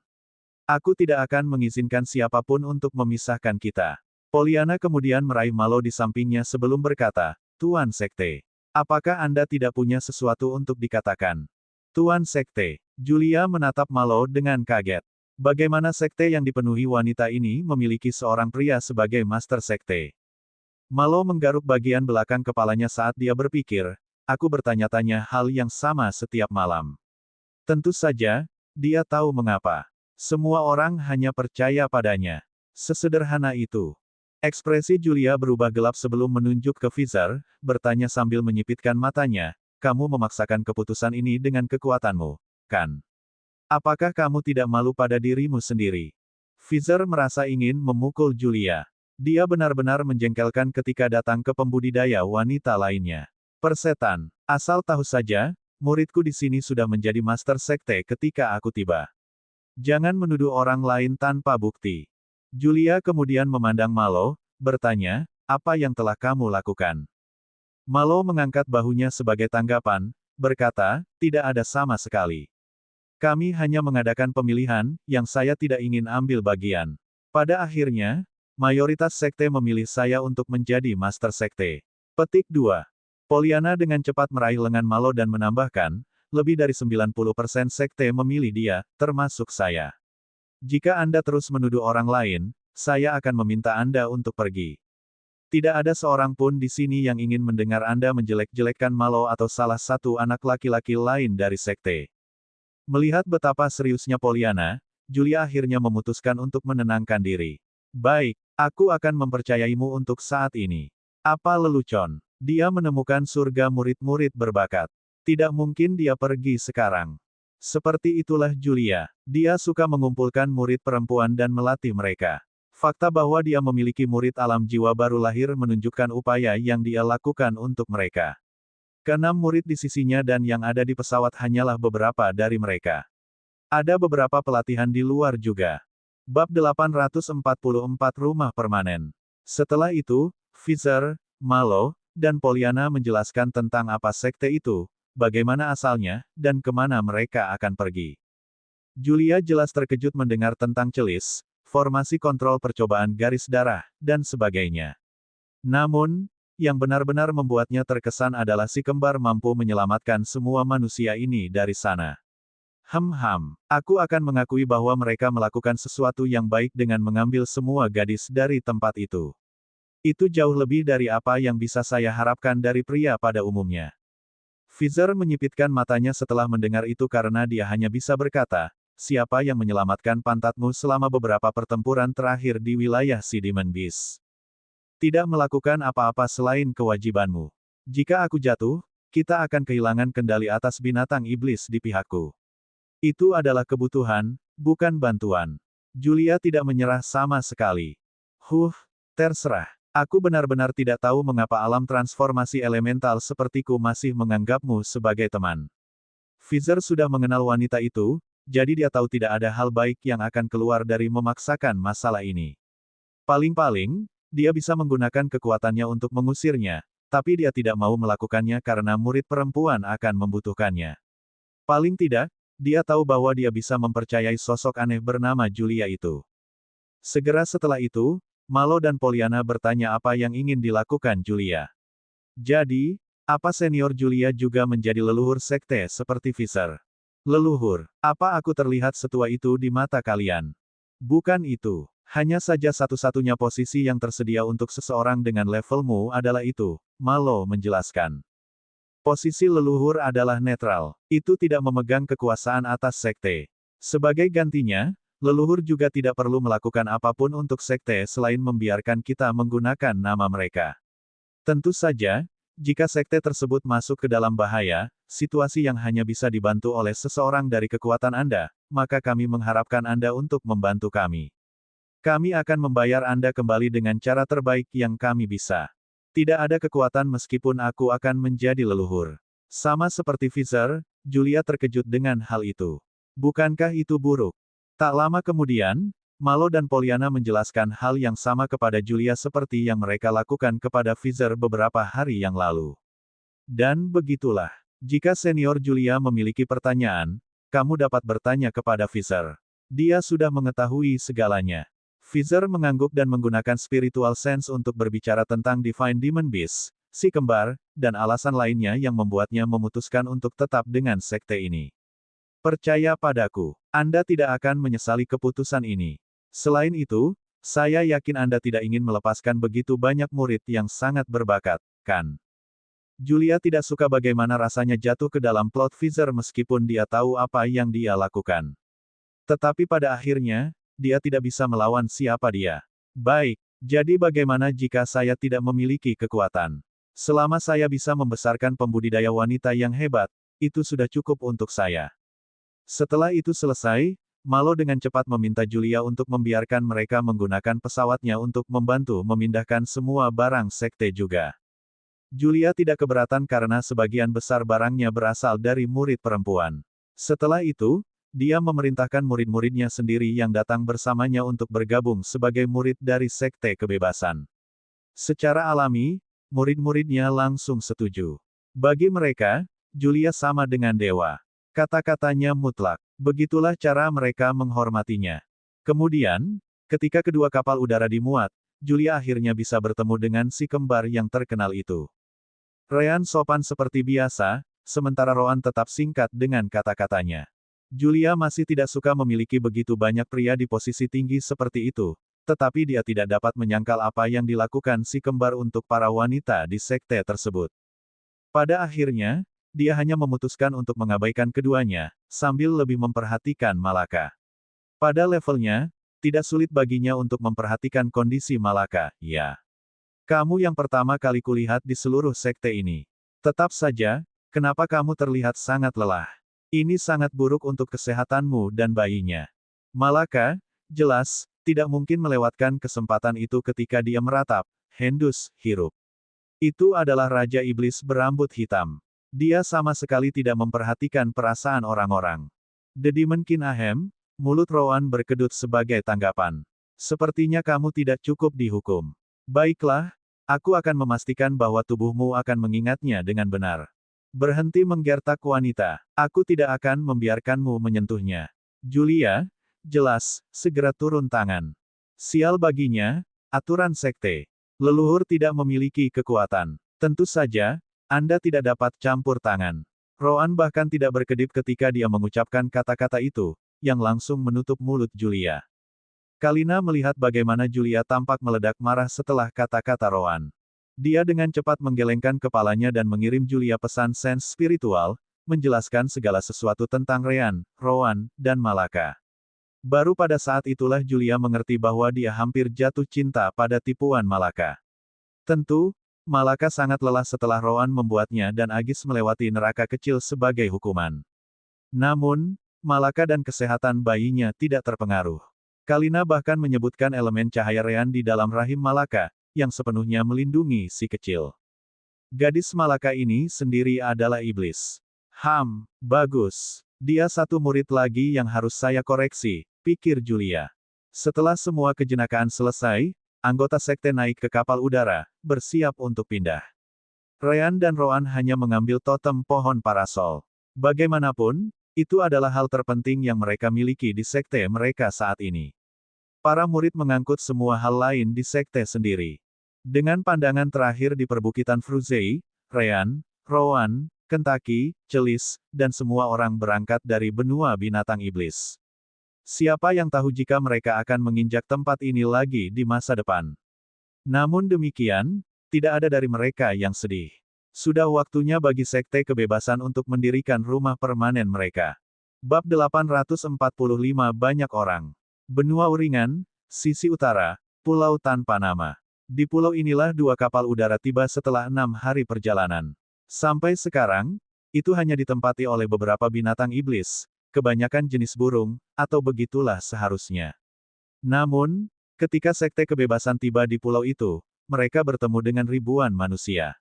Aku tidak akan mengizinkan siapapun untuk memisahkan kita. Pollyanna kemudian meraih Malo di sampingnya sebelum berkata, Tuan Sekte. Apakah Anda tidak punya sesuatu untuk dikatakan? Tuan Sekte. Julia menatap Malo dengan kaget. Bagaimana sekte yang dipenuhi wanita ini memiliki seorang pria sebagai master sekte? Malo menggaruk bagian belakang kepalanya saat dia berpikir, aku bertanya-tanya hal yang sama setiap malam. Tentu saja, dia tahu mengapa. Semua orang hanya percaya padanya. Sesederhana itu. Ekspresi Julia berubah gelap sebelum menunjuk ke Fizer, bertanya sambil menyipitkan matanya, kamu memaksakan keputusan ini dengan kekuatanmu, kan? Apakah kamu tidak malu pada dirimu sendiri? Fizer merasa ingin memukul Julia. Dia benar-benar menjengkelkan ketika datang ke pembudidaya wanita lainnya. Persetan, asal tahu saja, muridku di sini sudah menjadi master sekte ketika aku tiba. Jangan menuduh orang lain tanpa bukti. Julia kemudian memandang Malo, bertanya, apa yang telah kamu lakukan? Malo mengangkat bahunya sebagai tanggapan, berkata, tidak ada sama sekali. Kami hanya mengadakan pemilihan, yang saya tidak ingin ambil bagian. Pada akhirnya, mayoritas sekte memilih saya untuk menjadi master sekte. Petik 2. Pollyanna dengan cepat meraih lengan Malo dan menambahkan, lebih dari 90% sekte memilih dia, termasuk saya. Jika Anda terus menuduh orang lain, saya akan meminta Anda untuk pergi. Tidak ada seorang pun di sini yang ingin mendengar Anda menjelek-jelekkan Malo atau salah satu anak laki-laki lain dari sekte. Melihat betapa seriusnya Pollyanna, Julia akhirnya memutuskan untuk menenangkan diri. Baik, aku akan mempercayaimu untuk saat ini. Apa lelucon? Dia menemukan surga murid-murid berbakat. Tidak mungkin dia pergi sekarang. Seperti itulah Julia. Dia suka mengumpulkan murid perempuan dan melatih mereka. Fakta bahwa dia memiliki murid alam jiwa baru lahir menunjukkan upaya yang dia lakukan untuk mereka. Keenam murid di sisinya dan yang ada di pesawat hanyalah beberapa dari mereka. Ada beberapa pelatihan di luar juga. Bab 844 Rumah Permanen. Setelah itu, Fizer, Malo, dan Pollyanna menjelaskan tentang apa sekte itu, bagaimana asalnya, dan kemana mereka akan pergi. Julia jelas terkejut mendengar tentang celis, formasi kontrol percobaan garis darah, dan sebagainya. Namun, yang benar-benar membuatnya terkesan adalah si kembar mampu menyelamatkan semua manusia ini dari sana. Aku akan mengakui bahwa mereka melakukan sesuatu yang baik dengan mengambil semua gadis dari tempat itu. Itu jauh lebih dari apa yang bisa saya harapkan dari pria pada umumnya. Fizer menyipitkan matanya setelah mendengar itu karena dia hanya bisa berkata, siapa yang menyelamatkan pantatmu selama beberapa pertempuran terakhir di wilayah si Demon Beast? Tidak melakukan apa-apa selain kewajibanmu. Jika aku jatuh, kita akan kehilangan kendali atas binatang iblis di pihakku. Itu adalah kebutuhan, bukan bantuan. Julia tidak menyerah sama sekali. Terserah. Aku benar-benar tidak tahu mengapa alam transformasi elemental sepertiku masih menganggapmu sebagai teman. Fizer sudah mengenal wanita itu, jadi dia tahu tidak ada hal baik yang akan keluar dari memaksakan masalah ini. Paling-paling, dia bisa menggunakan kekuatannya untuk mengusirnya, tapi dia tidak mau melakukannya karena murid perempuan akan membutuhkannya. Paling tidak, dia tahu bahwa dia bisa mempercayai sosok aneh bernama Julia itu. Segera setelah itu, Malo dan Pollyanna bertanya apa yang ingin dilakukan Julia. Jadi, apa senior Julia juga menjadi leluhur sekte seperti Fizer? Leluhur, apa aku terlihat setua itu di mata kalian? Bukan itu. Hanya saja satu-satunya posisi yang tersedia untuk seseorang dengan levelmu adalah itu, Malo menjelaskan. Posisi leluhur adalah netral. Itu tidak memegang kekuasaan atas sekte. Sebagai gantinya, leluhur juga tidak perlu melakukan apapun untuk sekte selain membiarkan kita menggunakan nama mereka. Tentu saja, jika sekte tersebut masuk ke dalam bahaya, situasi yang hanya bisa dibantu oleh seseorang dari kekuatan Anda, maka kami mengharapkan Anda untuk membantu kami. Kami akan membayar Anda kembali dengan cara terbaik yang kami bisa. Tidak ada kekuatan meskipun aku akan menjadi leluhur. Sama seperti Fizer, Julia terkejut dengan hal itu. Bukankah itu buruk? Tak lama kemudian, Malo dan Pollyanna menjelaskan hal yang sama kepada Julia seperti yang mereka lakukan kepada Fizer beberapa hari yang lalu. Dan begitulah. Jika senior Julia memiliki pertanyaan, kamu dapat bertanya kepada Fizer. Dia sudah mengetahui segalanya. Fizer mengangguk dan menggunakan spiritual sense untuk berbicara tentang Divine Demon Beast, si kembar, dan alasan lainnya yang membuatnya memutuskan untuk tetap dengan sekte ini. Percaya padaku, Anda tidak akan menyesali keputusan ini. Selain itu, saya yakin Anda tidak ingin melepaskan begitu banyak murid yang sangat berbakat, kan? Julia tidak suka bagaimana rasanya jatuh ke dalam plot Fizer meskipun dia tahu apa yang dia lakukan. Tetapi pada akhirnya, dia tidak bisa melawan siapa dia. Baik, Jadi bagaimana jika saya tidak memiliki kekuatan? Selama saya bisa membesarkan pembudidaya wanita yang hebat, itu sudah cukup untuk saya. Setelah itu selesai, Malo dengan cepat meminta Julia untuk membiarkan mereka menggunakan pesawatnya untuk membantu memindahkan semua barang sekte juga. Julia tidak keberatan karena sebagian besar barangnya berasal dari murid perempuan. Setelah itu, dia memerintahkan murid-muridnya sendiri yang datang bersamanya untuk bergabung sebagai murid dari Sekte Kebebasan. Secara alami, murid-muridnya langsung setuju. Bagi mereka, Julia sama dengan dewa. Kata-katanya mutlak. Begitulah cara mereka menghormatinya. Kemudian, ketika kedua kapal udara dimuat, Julia akhirnya bisa bertemu dengan si kembar yang terkenal itu. Ryan sopan seperti biasa, sementara Roan tetap singkat dengan kata-katanya. Julia masih tidak suka memiliki begitu banyak pria di posisi tinggi seperti itu, tetapi dia tidak dapat menyangkal apa yang dilakukan si kembar untuk para wanita di sekte tersebut. Pada akhirnya, dia hanya memutuskan untuk mengabaikan keduanya, sambil lebih memperhatikan Malaka. Pada levelnya, tidak sulit baginya untuk memperhatikan kondisi Malaka, ya. Kamu yang pertama kali kulihat di seluruh sekte ini. Tetap saja, kenapa kamu terlihat sangat lelah? Ini sangat buruk untuk kesehatanmu dan bayinya. Malaka, jelas, tidak mungkin melewatkan kesempatan itu ketika dia meratap, Hendus, hirup. Itu adalah Raja Iblis berambut hitam. Dia sama sekali tidak memperhatikan perasaan orang-orang. The Demon King Ahem, mulut Rowan berkedut sebagai tanggapan. Sepertinya kamu tidak cukup dihukum. Baiklah, aku akan memastikan bahwa tubuhmu akan mengingatnya dengan benar. Berhenti menggertak wanita. Aku tidak akan membiarkanmu menyentuhnya. Julia, jelas, segera turun tangan. Sial baginya, aturan sekte. Leluhur tidak memiliki kekuatan. Tentu saja, Anda tidak dapat campur tangan. Roan bahkan tidak berkedip ketika dia mengucapkan kata-kata itu, yang langsung menutup mulut Julia. Kalina melihat bagaimana Julia tampak meledak marah setelah kata-kata Roan. Dia dengan cepat menggelengkan kepalanya dan mengirim Julia pesan sens spiritual, menjelaskan segala sesuatu tentang Ryan, Roan, dan Malaka. Baru pada saat itulah Julia mengerti bahwa dia hampir jatuh cinta pada tipuan Malaka. Tentu, Malaka sangat lelah setelah Roan membuatnya dan Agis melewati neraka kecil sebagai hukuman. Namun, Malaka dan kesehatan bayinya tidak terpengaruh. Kalina bahkan menyebutkan elemen cahaya Ryan di dalam rahim Malaka, yang sepenuhnya melindungi si kecil. Gadis Malaka ini sendiri adalah iblis. Bagus. Dia satu murid lagi yang harus saya koreksi, pikir Julia. Setelah semua kejenakaan selesai, anggota sekte naik ke kapal udara, bersiap untuk pindah. Ryan dan Roan hanya mengambil totem pohon parasol. Bagaimanapun, itu adalah hal terpenting yang mereka miliki di sekte mereka saat ini. Para murid mengangkut semua hal lain di sekte sendiri. Dengan pandangan terakhir di perbukitan Fruzei, Ryan, Roan, Kentucky, Celis, dan semua orang berangkat dari benua binatang iblis. Siapa yang tahu jika mereka akan menginjak tempat ini lagi di masa depan. Namun demikian, tidak ada dari mereka yang sedih. Sudah waktunya bagi Sekte Kebebasan untuk mendirikan rumah permanen mereka. Bab 845 Banyak orang. Benua Uringan, sisi utara, Pulau Tanpa Nama. Di pulau inilah dua kapal udara tiba setelah 6 hari perjalanan. Sampai sekarang, itu hanya ditempati oleh beberapa binatang iblis, kebanyakan jenis burung, atau begitulah seharusnya. Namun, ketika Sekte Kebebasan tiba di pulau itu, mereka bertemu dengan ribuan manusia.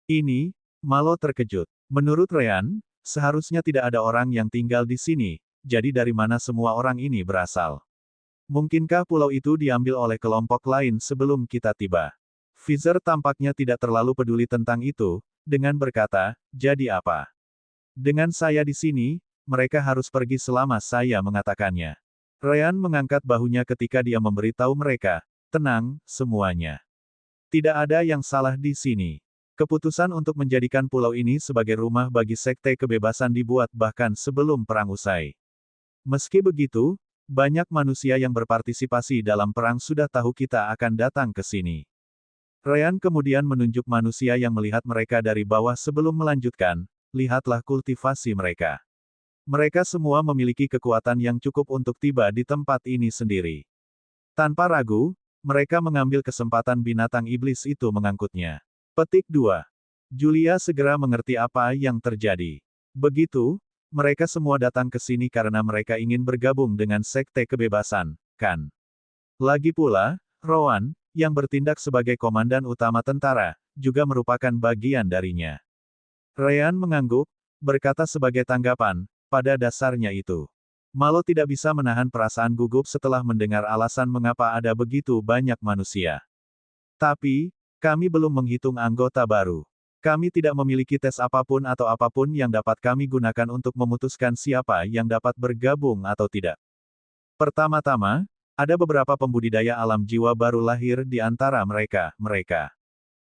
Ini, Malo terkejut. Menurut Ryan, seharusnya tidak ada orang yang tinggal di sini, jadi dari mana semua orang ini berasal? Mungkinkah pulau itu diambil oleh kelompok lain sebelum kita tiba? Fizer tampaknya tidak terlalu peduli tentang itu, dengan berkata, jadi apa? Dengan saya di sini, mereka harus pergi selama saya mengatakannya. Ryan mengangkat bahunya ketika dia memberitahu mereka, tenang, semuanya. Tidak ada yang salah di sini. Keputusan untuk menjadikan pulau ini sebagai rumah bagi Sekte Kebebasan dibuat bahkan sebelum perang usai. Meski begitu, banyak manusia yang berpartisipasi dalam perang sudah tahu kita akan datang ke sini. Ryan kemudian menunjuk manusia yang melihat mereka dari bawah sebelum melanjutkan, lihatlah kultivasi mereka. Mereka semua memiliki kekuatan yang cukup untuk tiba di tempat ini sendiri. Tanpa ragu, mereka mengambil kesempatan binatang iblis itu mengangkutnya. Petik 2. Julia segera mengerti apa yang terjadi. Begitu, mereka semua datang ke sini karena mereka ingin bergabung dengan Sekte Kebebasan, kan? Lagi pula, Rowan, yang bertindak sebagai komandan utama tentara, juga merupakan bagian darinya. Ryan mengangguk, berkata sebagai tanggapan, pada dasarnya itu. Malo tidak bisa menahan perasaan gugup setelah mendengar alasan mengapa ada begitu banyak manusia. Tapi, kami belum menghitung anggota baru. Kami tidak memiliki tes apapun atau apapun yang dapat kami gunakan untuk memutuskan siapa yang dapat bergabung atau tidak. Pertama-tama, ada beberapa pembudidaya alam jiwa baru lahir di antara mereka.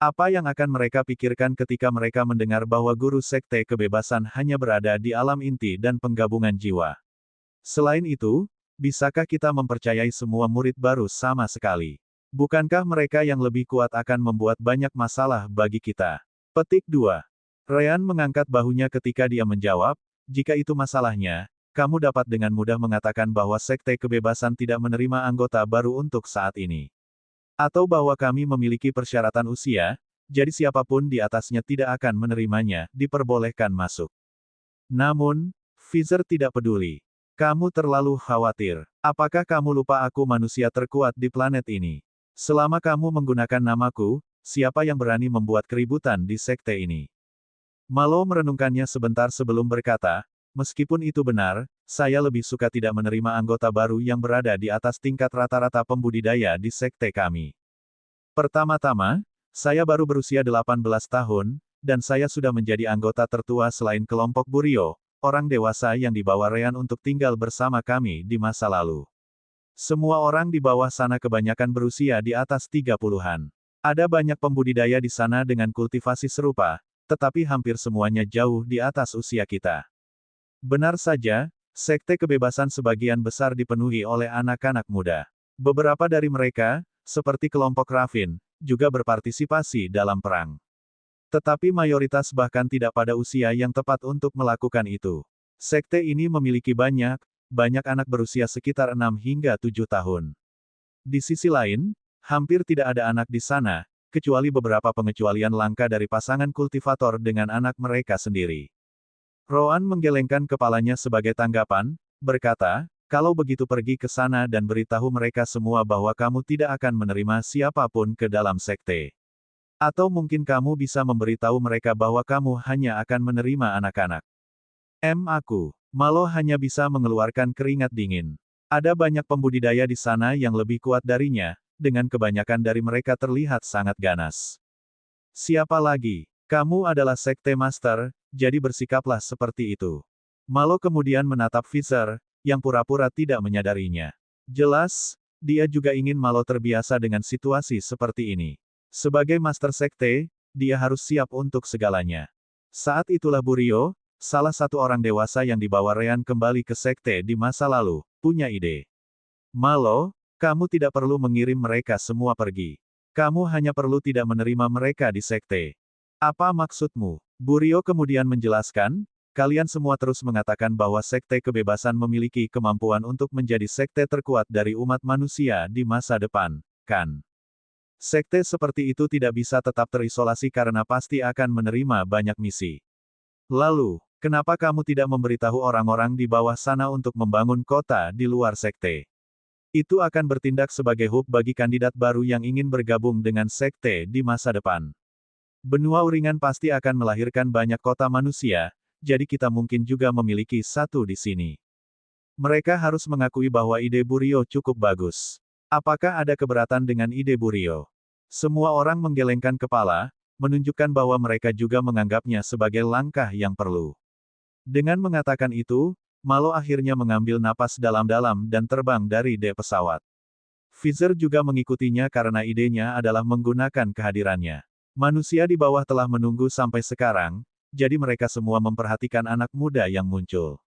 Apa yang akan mereka pikirkan ketika mereka mendengar bahwa guru Sekte Kebebasan hanya berada di alam inti dan penggabungan jiwa? Selain itu, bisakah kita mempercayai semua murid baru sama sekali? Bukankah mereka yang lebih kuat akan membuat banyak masalah bagi kita? Petik 2. Ryan mengangkat bahunya ketika dia menjawab, jika itu masalahnya, kamu dapat dengan mudah mengatakan bahwa Sekte Kebebasan tidak menerima anggota baru untuk saat ini. Atau bahwa kami memiliki persyaratan usia, jadi siapapun di atasnya tidak akan menerimanya, diperbolehkan masuk. Namun, Fizer tidak peduli. Kamu terlalu khawatir. Apakah kamu lupa aku manusia terkuat di planet ini? Selama kamu menggunakan namaku, siapa yang berani membuat keributan di sekte ini? Malo merenungkannya sebentar sebelum berkata, meskipun itu benar, saya lebih suka tidak menerima anggota baru yang berada di atas tingkat rata-rata pembudidaya di sekte kami. Pertama-tama, saya baru berusia 18 tahun, dan saya sudah menjadi anggota tertua selain kelompok Burio, orang dewasa yang dibawa Ryan untuk tinggal bersama kami di masa lalu. Semua orang di bawah sana kebanyakan berusia di atas 30-an. Ada banyak pembudidaya di sana dengan kultivasi serupa, tetapi hampir semuanya jauh di atas usia kita. Benar saja, Sekte Kebebasan sebagian besar dipenuhi oleh anak-anak muda. Beberapa dari mereka, seperti kelompok Raffin, juga berpartisipasi dalam perang. Tetapi mayoritas bahkan tidak pada usia yang tepat untuk melakukan itu. Sekte ini memiliki banyak anak berusia sekitar 6 hingga 7 tahun. Di sisi lain, hampir tidak ada anak di sana, kecuali beberapa pengecualian langka dari pasangan kultivator dengan anak mereka sendiri. Rowan menggelengkan kepalanya sebagai tanggapan, berkata, kalau begitu pergi ke sana dan beritahu mereka semua bahwa kamu tidak akan menerima siapapun ke dalam sekte. Atau mungkin kamu bisa memberitahu mereka bahwa kamu hanya akan menerima anak-anak. Aku. Malo hanya bisa mengeluarkan keringat dingin. Ada banyak pembudidaya di sana yang lebih kuat darinya, dengan kebanyakan dari mereka terlihat sangat ganas. Siapa lagi? Kamu adalah sekte master, jadi bersikaplah seperti itu. Malo kemudian menatap Fizer, yang pura-pura tidak menyadarinya. Jelas, dia juga ingin Malo terbiasa dengan situasi seperti ini. Sebagai master sekte, dia harus siap untuk segalanya. Saat itulah Burio, salah satu orang dewasa yang dibawa Ryan kembali ke sekte di masa lalu, punya ide. Malo, kamu tidak perlu mengirim mereka semua pergi. Kamu hanya perlu tidak menerima mereka di sekte. Apa maksudmu? Burio kemudian menjelaskan, kalian semua terus mengatakan bahwa Sekte Kebebasan memiliki kemampuan untuk menjadi sekte terkuat dari umat manusia di masa depan, kan? Sekte seperti itu tidak bisa tetap terisolasi karena pasti akan menerima banyak misi. Lalu, kenapa kamu tidak memberitahu orang-orang di bawah sana untuk membangun kota di luar sekte? Itu akan bertindak sebagai hub bagi kandidat baru yang ingin bergabung dengan sekte di masa depan. Benua Uringan pasti akan melahirkan banyak kota manusia, jadi kita mungkin juga memiliki satu di sini. Mereka harus mengakui bahwa ide Burio cukup bagus. Apakah ada keberatan dengan ide Burio? Semua orang menggelengkan kepala, menunjukkan bahwa mereka juga menganggapnya sebagai langkah yang perlu. Dengan mengatakan itu, Malo akhirnya mengambil napas dalam-dalam dan terbang dari pesawat. Fizer juga mengikutinya karena idenya adalah menggunakan kehadirannya. Manusia di bawah telah menunggu sampai sekarang, jadi mereka semua memperhatikan anak muda yang muncul.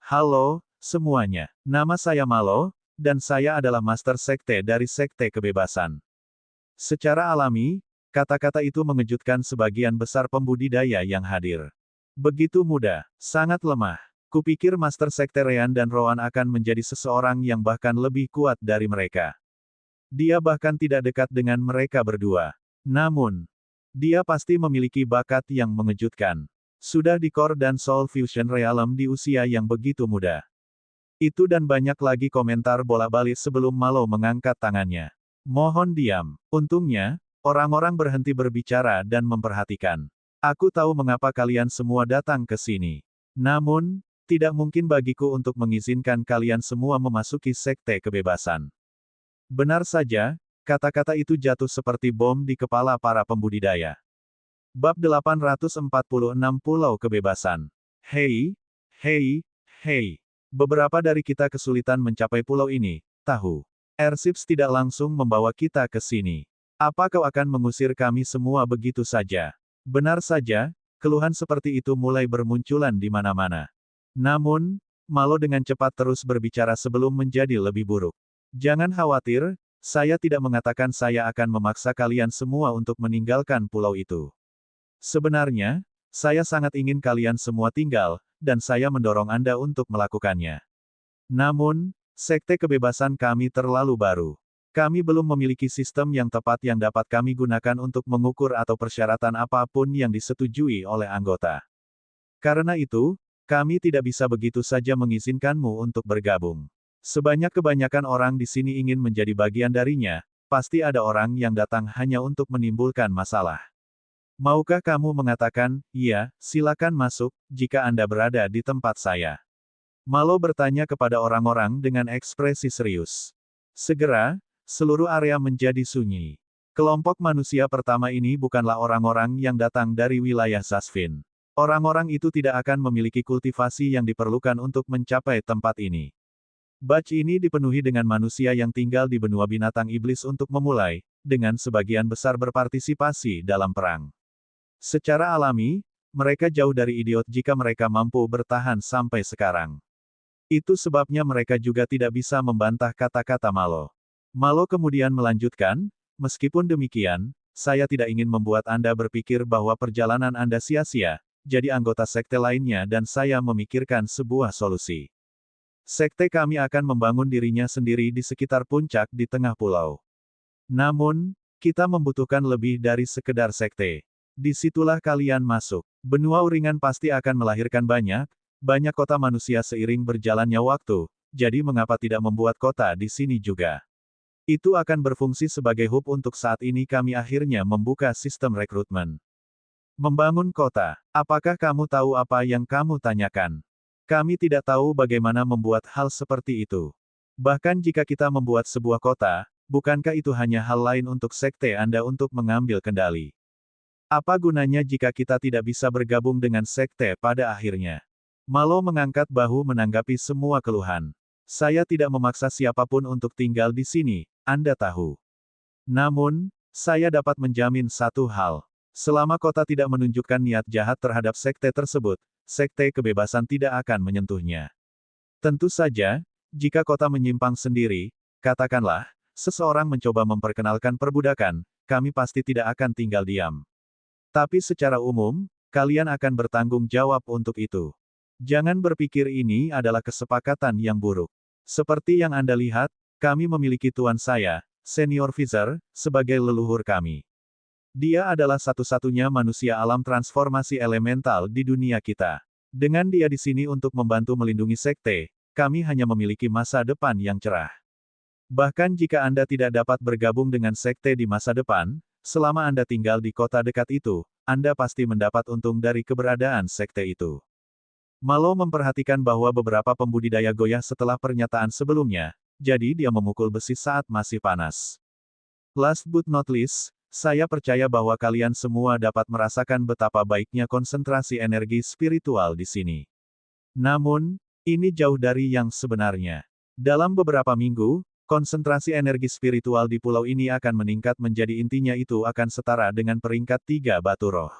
Halo, semuanya. Nama saya Malo, dan saya adalah Master Sekte dari Sekte Kebebasan. Secara alami, kata-kata itu mengejutkan sebagian besar pembudidaya yang hadir. Begitu mudah, sangat lemah. Kupikir Master Sekte Ryan dan Rowan akan menjadi seseorang yang bahkan lebih kuat dari mereka. Dia bahkan tidak dekat dengan mereka berdua. Namun, dia pasti memiliki bakat yang mengejutkan. Sudah di Core dan Soul Fusion Realm di usia yang begitu muda. Itu dan banyak lagi komentar bolak-balik sebelum Malo mengangkat tangannya. Mohon diam. Untungnya, orang-orang berhenti berbicara dan memperhatikan. Aku tahu mengapa kalian semua datang ke sini. Namun, tidak mungkin bagiku untuk mengizinkan kalian semua memasuki Sekte Kebebasan. Benar saja, kata-kata itu jatuh seperti bom di kepala para pembudidaya. Bab 846 Pulau Kebebasan. Hei, hei, hei. Beberapa dari kita kesulitan mencapai pulau ini, tahu. Airships tidak langsung membawa kita ke sini. Apa kau akan mengusir kami semua begitu saja? Benar saja, keluhan seperti itu mulai bermunculan di mana-mana. Namun, Malo dengan cepat terus berbicara sebelum menjadi lebih buruk. Jangan khawatir, saya tidak mengatakan saya akan memaksa kalian semua untuk meninggalkan pulau itu. Sebenarnya, saya sangat ingin kalian semua tinggal, dan saya mendorong Anda untuk melakukannya. Namun, Sekte Kebebasan kami terlalu baru. Kami belum memiliki sistem yang tepat yang dapat kami gunakan untuk mengukur atau persyaratan apapun yang disetujui oleh anggota. Karena itu, kami tidak bisa begitu saja mengizinkanmu untuk bergabung. Kebanyakan orang di sini ingin menjadi bagian darinya, pasti ada orang yang datang hanya untuk menimbulkan masalah. Maukah kamu mengatakan, "Iya, silakan masuk," jika Anda berada di tempat saya? Malo bertanya kepada orang-orang dengan ekspresi serius. Segera, seluruh area menjadi sunyi. Kelompok manusia pertama ini bukanlah orang-orang yang datang dari wilayah Zasvin. Orang-orang itu tidak akan memiliki kultivasi yang diperlukan untuk mencapai tempat ini. Batch ini dipenuhi dengan manusia yang tinggal di benua binatang iblis untuk memulai, dengan sebagian besar berpartisipasi dalam perang. Secara alami, mereka jauh dari idiot jika mereka mampu bertahan sampai sekarang. Itu sebabnya mereka juga tidak bisa membantah kata-kata Malo. Malo kemudian melanjutkan, meskipun demikian, saya tidak ingin membuat Anda berpikir bahwa perjalanan Anda sia-sia, jadi anggota sekte lainnya dan saya memikirkan sebuah solusi. Sekte kami akan membangun dirinya sendiri di sekitar puncak di tengah pulau. Namun, kita membutuhkan lebih dari sekedar sekte. Disitulah kalian masuk. Benua Uringan pasti akan melahirkan banyak kota manusia seiring berjalannya waktu, jadi mengapa tidak membuat kota di sini juga? Itu akan berfungsi sebagai hub untuk saat ini kami akhirnya membuka sistem rekrutmen. Membangun kota. Apakah kamu tahu apa yang kamu tanyakan? Kami tidak tahu bagaimana membuat hal seperti itu. Bahkan jika kita membuat sebuah kota, bukankah itu hanya hal lain untuk sekte Anda untuk mengambil kendali? Apa gunanya jika kita tidak bisa bergabung dengan sekte pada akhirnya? Malo mengangkat bahu menanggapi semua keluhan. Saya tidak memaksa siapapun untuk tinggal di sini, Anda tahu. Namun, saya dapat menjamin satu hal. Selama kota tidak menunjukkan niat jahat terhadap sekte tersebut, Sekte Kebebasan tidak akan menyentuhnya. Tentu saja, jika kota menyimpang sendiri, katakanlah, seseorang mencoba memperkenalkan perbudakan, kami pasti tidak akan tinggal diam. Tapi secara umum, kalian akan bertanggung jawab untuk itu. Jangan berpikir ini adalah kesepakatan yang buruk. Seperti yang Anda lihat, kami memiliki tuan saya, Senior Visor, sebagai leluhur kami. Dia adalah satu-satunya manusia alam transformasi elemental di dunia kita. Dengan dia di sini untuk membantu melindungi sekte, kami hanya memiliki masa depan yang cerah. Bahkan jika Anda tidak dapat bergabung dengan sekte di masa depan, selama Anda tinggal di kota dekat itu, Anda pasti mendapat untung dari keberadaan sekte itu. Malo memperhatikan bahwa beberapa pembudidaya goyah setelah pernyataan sebelumnya, jadi dia memukul besi saat masih panas. Last but not least, saya percaya bahwa kalian semua dapat merasakan betapa baiknya konsentrasi energi spiritual di sini. Namun, ini jauh dari yang sebenarnya. Dalam beberapa minggu, konsentrasi energi spiritual di pulau ini akan meningkat menjadi intinya itu akan setara dengan peringkat 3 batu roh.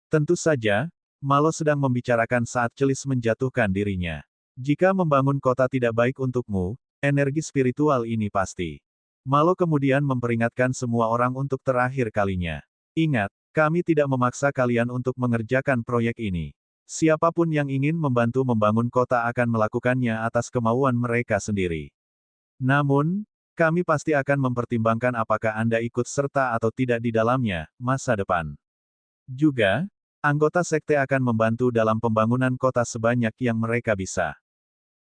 Tentu saja, Malo sedang membicarakan saat Celis menjatuhkan dirinya. Jika membangun kota tidak baik untukmu, energi spiritual ini pasti. Malo kemudian memperingatkan semua orang untuk terakhir kalinya. Ingat, kami tidak memaksa kalian untuk mengerjakan proyek ini. Siapapun yang ingin membantu membangun kota akan melakukannya atas kemauan mereka sendiri. Namun, Kami pasti akan mempertimbangkan apakah Anda ikut serta atau tidak di dalamnya, masa depan. Juga, anggota sekte akan membantu dalam pembangunan kota sebanyak yang mereka bisa.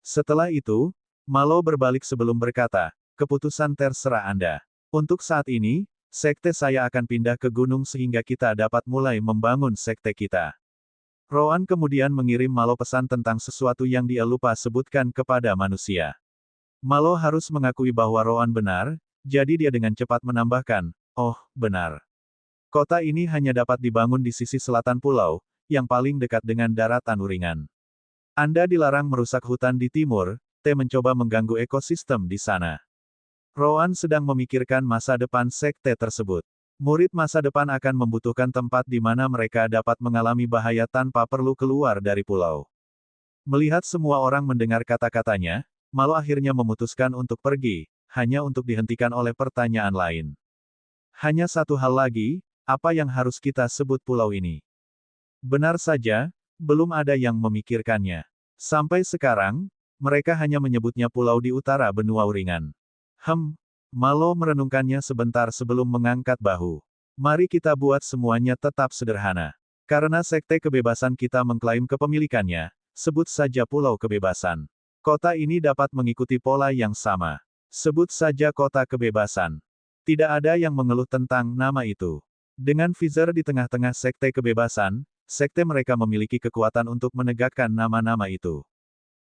Setelah itu, Malo berbalik sebelum berkata, keputusan terserah Anda. Untuk saat ini, sekte saya akan pindah ke gunung sehingga kita dapat mulai membangun sekte kita. Rowan kemudian mengirim Malo pesan tentang sesuatu yang dia lupa sebutkan kepada manusia. Malo harus mengakui bahwa Rowan benar, jadi dia dengan cepat menambahkan, oh, benar. Kota ini hanya dapat dibangun di sisi selatan pulau, yang paling dekat dengan daratan Uringan. Anda dilarang merusak hutan di timur, mencoba mengganggu ekosistem di sana. Rowan sedang memikirkan masa depan sekte tersebut. Murid masa depan akan membutuhkan tempat di mana mereka dapat mengalami bahaya tanpa perlu keluar dari pulau. Melihat semua orang mendengar kata-katanya, Malo akhirnya memutuskan untuk pergi, hanya untuk dihentikan oleh pertanyaan lain. Hanya satu hal lagi, apa yang harus kita sebut pulau ini? Benar saja, belum ada yang memikirkannya. Sampai sekarang, mereka hanya menyebutnya pulau di utara benua Uringan. Malo merenungkannya sebentar sebelum mengangkat bahu. Mari kita buat semuanya tetap sederhana. Karena sekte kebebasan kita mengklaim kepemilikannya, sebut saja Pulau Kebebasan. Kota ini dapat mengikuti pola yang sama. Sebut saja Kota Kebebasan. Tidak ada yang mengeluh tentang nama itu. Dengan Fizer di tengah-tengah sekte kebebasan, sekte mereka memiliki kekuatan untuk menegakkan nama-nama itu.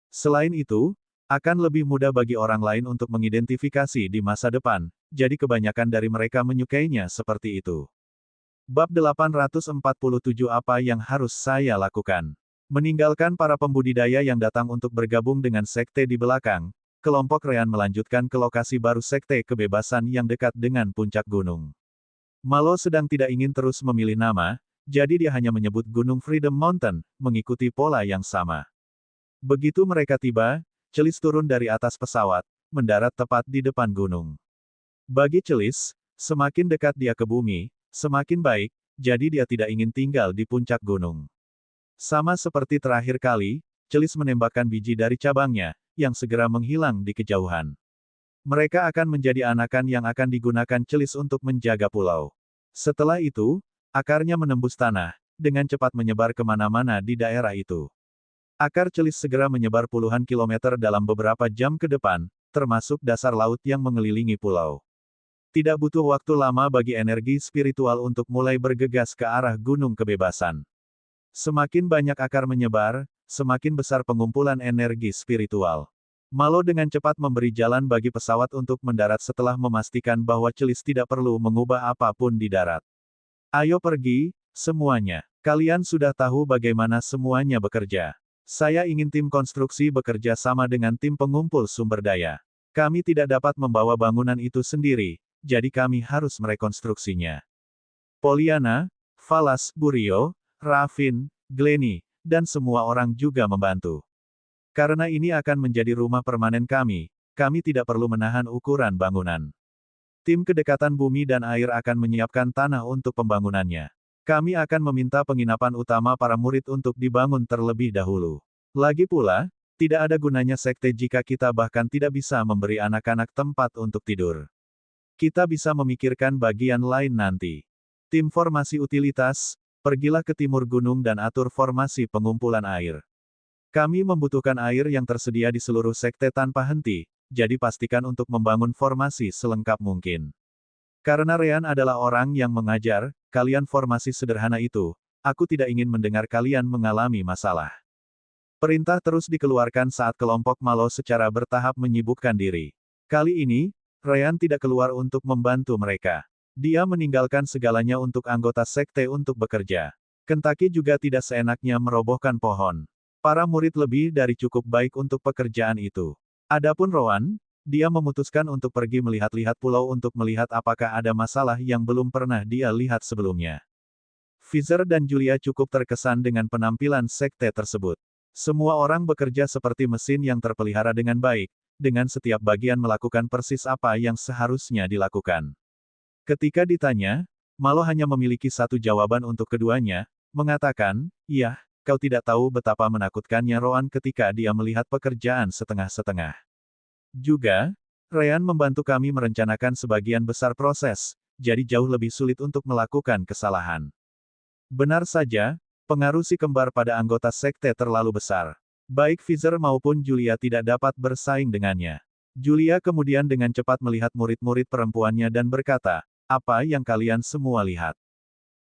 Selain itu, akan lebih mudah bagi orang lain untuk mengidentifikasi di masa depan, jadi kebanyakan dari mereka menyukainya seperti itu. Bab 847 Apa yang harus saya lakukan? Meninggalkan para pembudidaya yang datang untuk bergabung dengan sekte di belakang, kelompok Rean melanjutkan ke lokasi baru sekte kebebasan yang dekat dengan puncak gunung. Malo sedang tidak ingin terus memilih nama, jadi dia hanya menyebut Gunung Freedom Mountain, mengikuti pola yang sama. Begitu mereka tiba, Celis turun dari atas pesawat, mendarat tepat di depan gunung. Bagi Celis, semakin dekat dia ke bumi, semakin baik, jadi dia tidak ingin tinggal di puncak gunung. Sama seperti terakhir kali, Celis menembakkan biji dari cabangnya, yang segera menghilang di kejauhan. Mereka akan menjadi anakan yang akan digunakan Celis untuk menjaga pulau. Setelah itu, akarnya menembus tanah, dengan cepat menyebar kemana-mana di daerah itu. Akar Celis segera menyebar puluhan kilometer dalam beberapa jam ke depan, termasuk dasar laut yang mengelilingi pulau. Tidak butuh waktu lama bagi energi spiritual untuk mulai bergegas ke arah Gunung Kebebasan. Semakin banyak akar menyebar, semakin besar pengumpulan energi spiritual. Malo dengan cepat memberi jalan bagi pesawat untuk mendarat setelah memastikan bahwa Celis tidak perlu mengubah apapun di darat. Ayo pergi, semuanya. Kalian sudah tahu bagaimana semuanya bekerja. Saya ingin tim konstruksi bekerja sama dengan tim pengumpul sumber daya. Kami tidak dapat membawa bangunan itu sendiri, jadi kami harus merekonstruksinya. Pollyanna, Valas, Burio, Raffin, Glennie, dan semua orang juga membantu. Karena ini akan menjadi rumah permanen kami tidak perlu menahan ukuran bangunan. Tim kedekatan bumi dan air akan menyiapkan tanah untuk pembangunannya. Kami akan meminta penginapan utama para murid untuk dibangun terlebih dahulu. Lagi pula, tidak ada gunanya sekte jika kita bahkan tidak bisa memberi anak-anak tempat untuk tidur. Kita bisa memikirkan bagian lain nanti. Tim formasi utilitas, pergilah ke timur gunung dan atur formasi pengumpulan air. Kami membutuhkan air yang tersedia di seluruh sekte tanpa henti, jadi pastikan untuk membangun formasi selengkap mungkin. Karena Rean adalah orang yang mengajar kalian formasi sederhana itu, aku tidak ingin mendengar kalian mengalami masalah. Perintah terus dikeluarkan saat kelompok Malo secara bertahap menyibukkan diri. Kali ini, Rean tidak keluar untuk membantu mereka. Dia meninggalkan segalanya untuk anggota sekte untuk bekerja. Kentucky juga tidak seenaknya merobohkan pohon. Para murid lebih dari cukup baik untuk pekerjaan itu. Adapun Rowan, dia memutuskan untuk pergi melihat-lihat pulau untuk melihat apakah ada masalah yang belum pernah dia lihat sebelumnya. Fizer dan Julia cukup terkesan dengan penampilan sekte tersebut. Semua orang bekerja seperti mesin yang terpelihara dengan baik, dengan setiap bagian melakukan persis apa yang seharusnya dilakukan. Ketika ditanya, Malo hanya memiliki satu jawaban untuk keduanya, mengatakan, "Iya, kau tidak tahu betapa menakutkannya Rowan ketika dia melihat pekerjaan setengah-setengah." Juga, Ryan membantu kami merencanakan sebagian besar proses, jadi jauh lebih sulit untuk melakukan kesalahan. Benar saja, pengaruh si kembar pada anggota sekte terlalu besar. Baik Fizer maupun Julia tidak dapat bersaing dengannya. Julia kemudian dengan cepat melihat murid-murid perempuannya dan berkata, "Apa yang kalian semua lihat?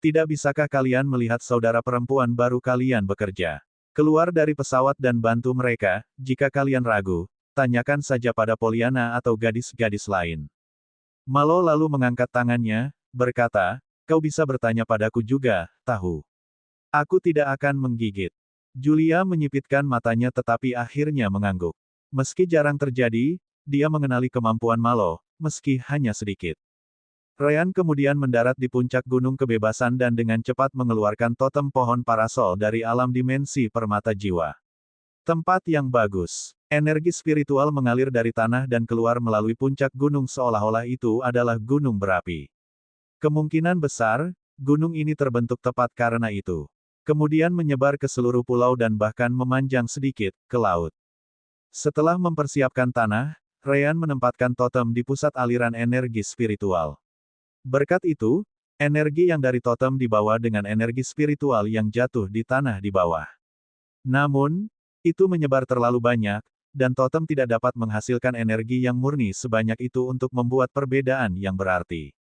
Tidak bisakah kalian melihat saudara perempuan baru kalian bekerja? Keluar dari pesawat dan bantu mereka, jika kalian ragu, tanyakan saja pada Pollyanna atau gadis-gadis lain." Malo lalu mengangkat tangannya, berkata, "Kau bisa bertanya padaku juga, tahu. Aku tidak akan menggigit." Julia menyipitkan matanya tetapi akhirnya mengangguk. Meski jarang terjadi, dia mengenali kemampuan Malo, meski hanya sedikit. Ryan kemudian mendarat di puncak Gunung Kebebasan dan dengan cepat mengeluarkan totem pohon parasol dari alam dimensi permata jiwa. Tempat yang bagus. Energi spiritual mengalir dari tanah dan keluar melalui puncak gunung seolah-olah itu adalah gunung berapi. Kemungkinan besar, gunung ini terbentuk tepat karena itu. Kemudian menyebar ke seluruh pulau dan bahkan memanjang sedikit, ke laut. Setelah mempersiapkan tanah, Ryan menempatkan totem di pusat aliran energi spiritual. Berkat itu, energi yang dari totem dibawa dengan energi spiritual yang jatuh di tanah di bawah. Namun, itu menyebar terlalu banyak, dan totem tidak dapat menghasilkan energi yang murni sebanyak itu untuk membuat perbedaan yang berarti.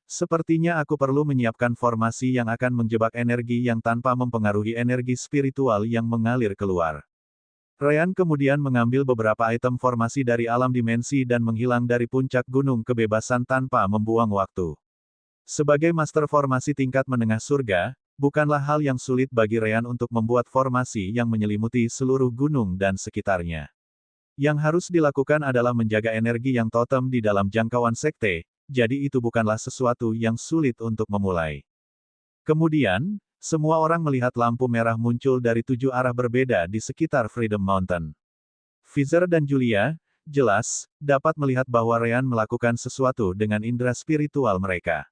Sepertinya aku perlu menyiapkan formasi yang akan menjebak energi yang tanpa mempengaruhi energi spiritual yang mengalir keluar. Ryan kemudian mengambil beberapa item formasi dari alam dimensi dan menghilang dari puncak Gunung Kebebasan tanpa membuang waktu. Sebagai master formasi tingkat menengah surga, bukanlah hal yang sulit bagi Ryan untuk membuat formasi yang menyelimuti seluruh gunung dan sekitarnya. Yang harus dilakukan adalah menjaga energi yang totem di dalam jangkauan sekte, jadi itu bukanlah sesuatu yang sulit untuk memulai. Kemudian, semua orang melihat lampu merah muncul dari 7 arah berbeda di sekitar Freedom Mountain. Fizer dan Julia, jelas, dapat melihat bahwa Ryan melakukan sesuatu dengan indera spiritual mereka.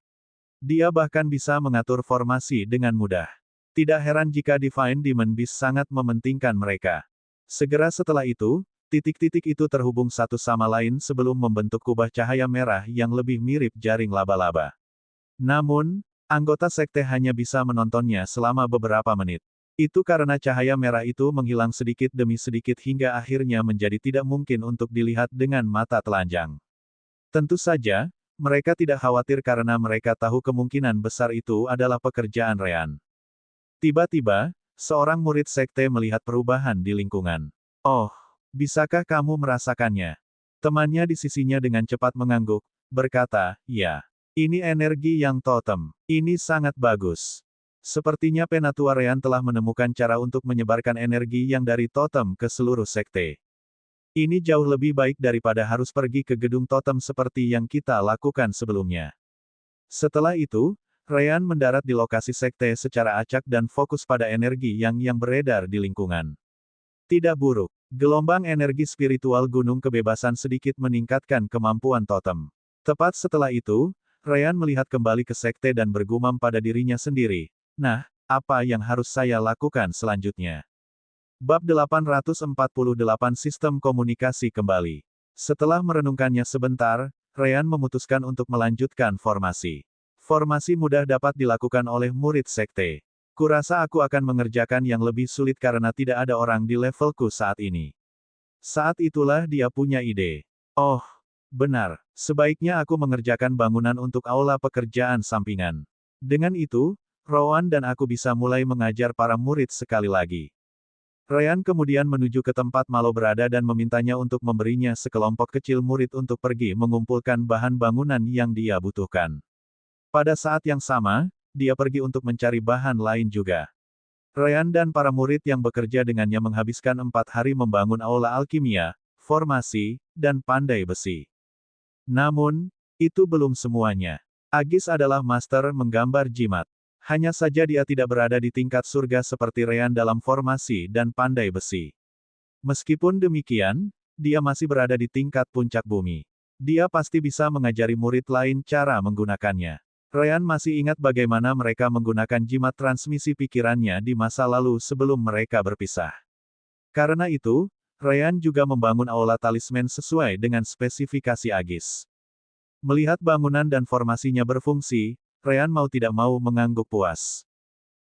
Dia bahkan bisa mengatur formasi dengan mudah. Tidak heran jika Divine Demon Beast sangat mementingkan mereka. Segera setelah itu, titik-titik itu terhubung satu sama lain sebelum membentuk kubah cahaya merah yang lebih mirip jaring laba-laba. Namun, anggota sekte hanya bisa menontonnya selama beberapa menit. Itu karena cahaya merah itu menghilang sedikit demi sedikit hingga akhirnya menjadi tidak mungkin untuk dilihat dengan mata telanjang. Tentu saja, mereka tidak khawatir karena mereka tahu kemungkinan besar itu adalah pekerjaan Ryan. Tiba-tiba, seorang murid sekte melihat perubahan di lingkungan. "Oh, bisakah kamu merasakannya?" Temannya di sisinya dengan cepat mengangguk, berkata, "Ya. Ini energi yang totem. Ini sangat bagus." Sepertinya Penatua Ryan telah menemukan cara untuk menyebarkan energi yang dari totem ke seluruh sekte. Ini jauh lebih baik daripada harus pergi ke gedung totem seperti yang kita lakukan sebelumnya. Setelah itu, Ryan mendarat di lokasi sekte secara acak dan fokus pada energi yang beredar di lingkungan. Tidak buruk. Gelombang energi spiritual Gunung Kebebasan sedikit meningkatkan kemampuan totem. Tepat setelah itu, Ryan melihat kembali ke sekte dan bergumam pada dirinya sendiri. Nah, apa yang harus saya lakukan selanjutnya? Bab 848 Sistem Komunikasi Kembali. Setelah merenungkannya sebentar, Ryan memutuskan untuk melanjutkan formasi. Formasi mudah dapat dilakukan oleh murid sekte. Kurasa aku akan mengerjakan yang lebih sulit karena tidak ada orang di levelku saat ini. Saat itulah dia punya ide. Oh, benar. Sebaiknya aku mengerjakan bangunan untuk aula pekerjaan sampingan. Dengan itu, Rowan dan aku bisa mulai mengajar para murid sekali lagi. Ryan kemudian menuju ke tempat Malo berada dan memintanya untuk memberinya sekelompok kecil murid untuk pergi mengumpulkan bahan bangunan yang dia butuhkan. Pada saat yang sama, dia pergi untuk mencari bahan lain juga. Ryan dan para murid yang bekerja dengannya menghabiskan 4 hari membangun aula alkimia, formasi, dan pandai besi. Namun, itu belum semuanya. Agis adalah master menggambar jimat. Hanya saja dia tidak berada di tingkat surga seperti Ryan dalam formasi dan pandai besi. Meskipun demikian, dia masih berada di tingkat puncak bumi. Dia pasti bisa mengajari murid lain cara menggunakannya. Ryan masih ingat bagaimana mereka menggunakan jimat transmisi pikirannya di masa lalu sebelum mereka berpisah. Karena itu, Ryan juga membangun aula talisman sesuai dengan spesifikasi Agis. Melihat bangunan dan formasinya berfungsi, Ryan mau tidak mau mengangguk puas.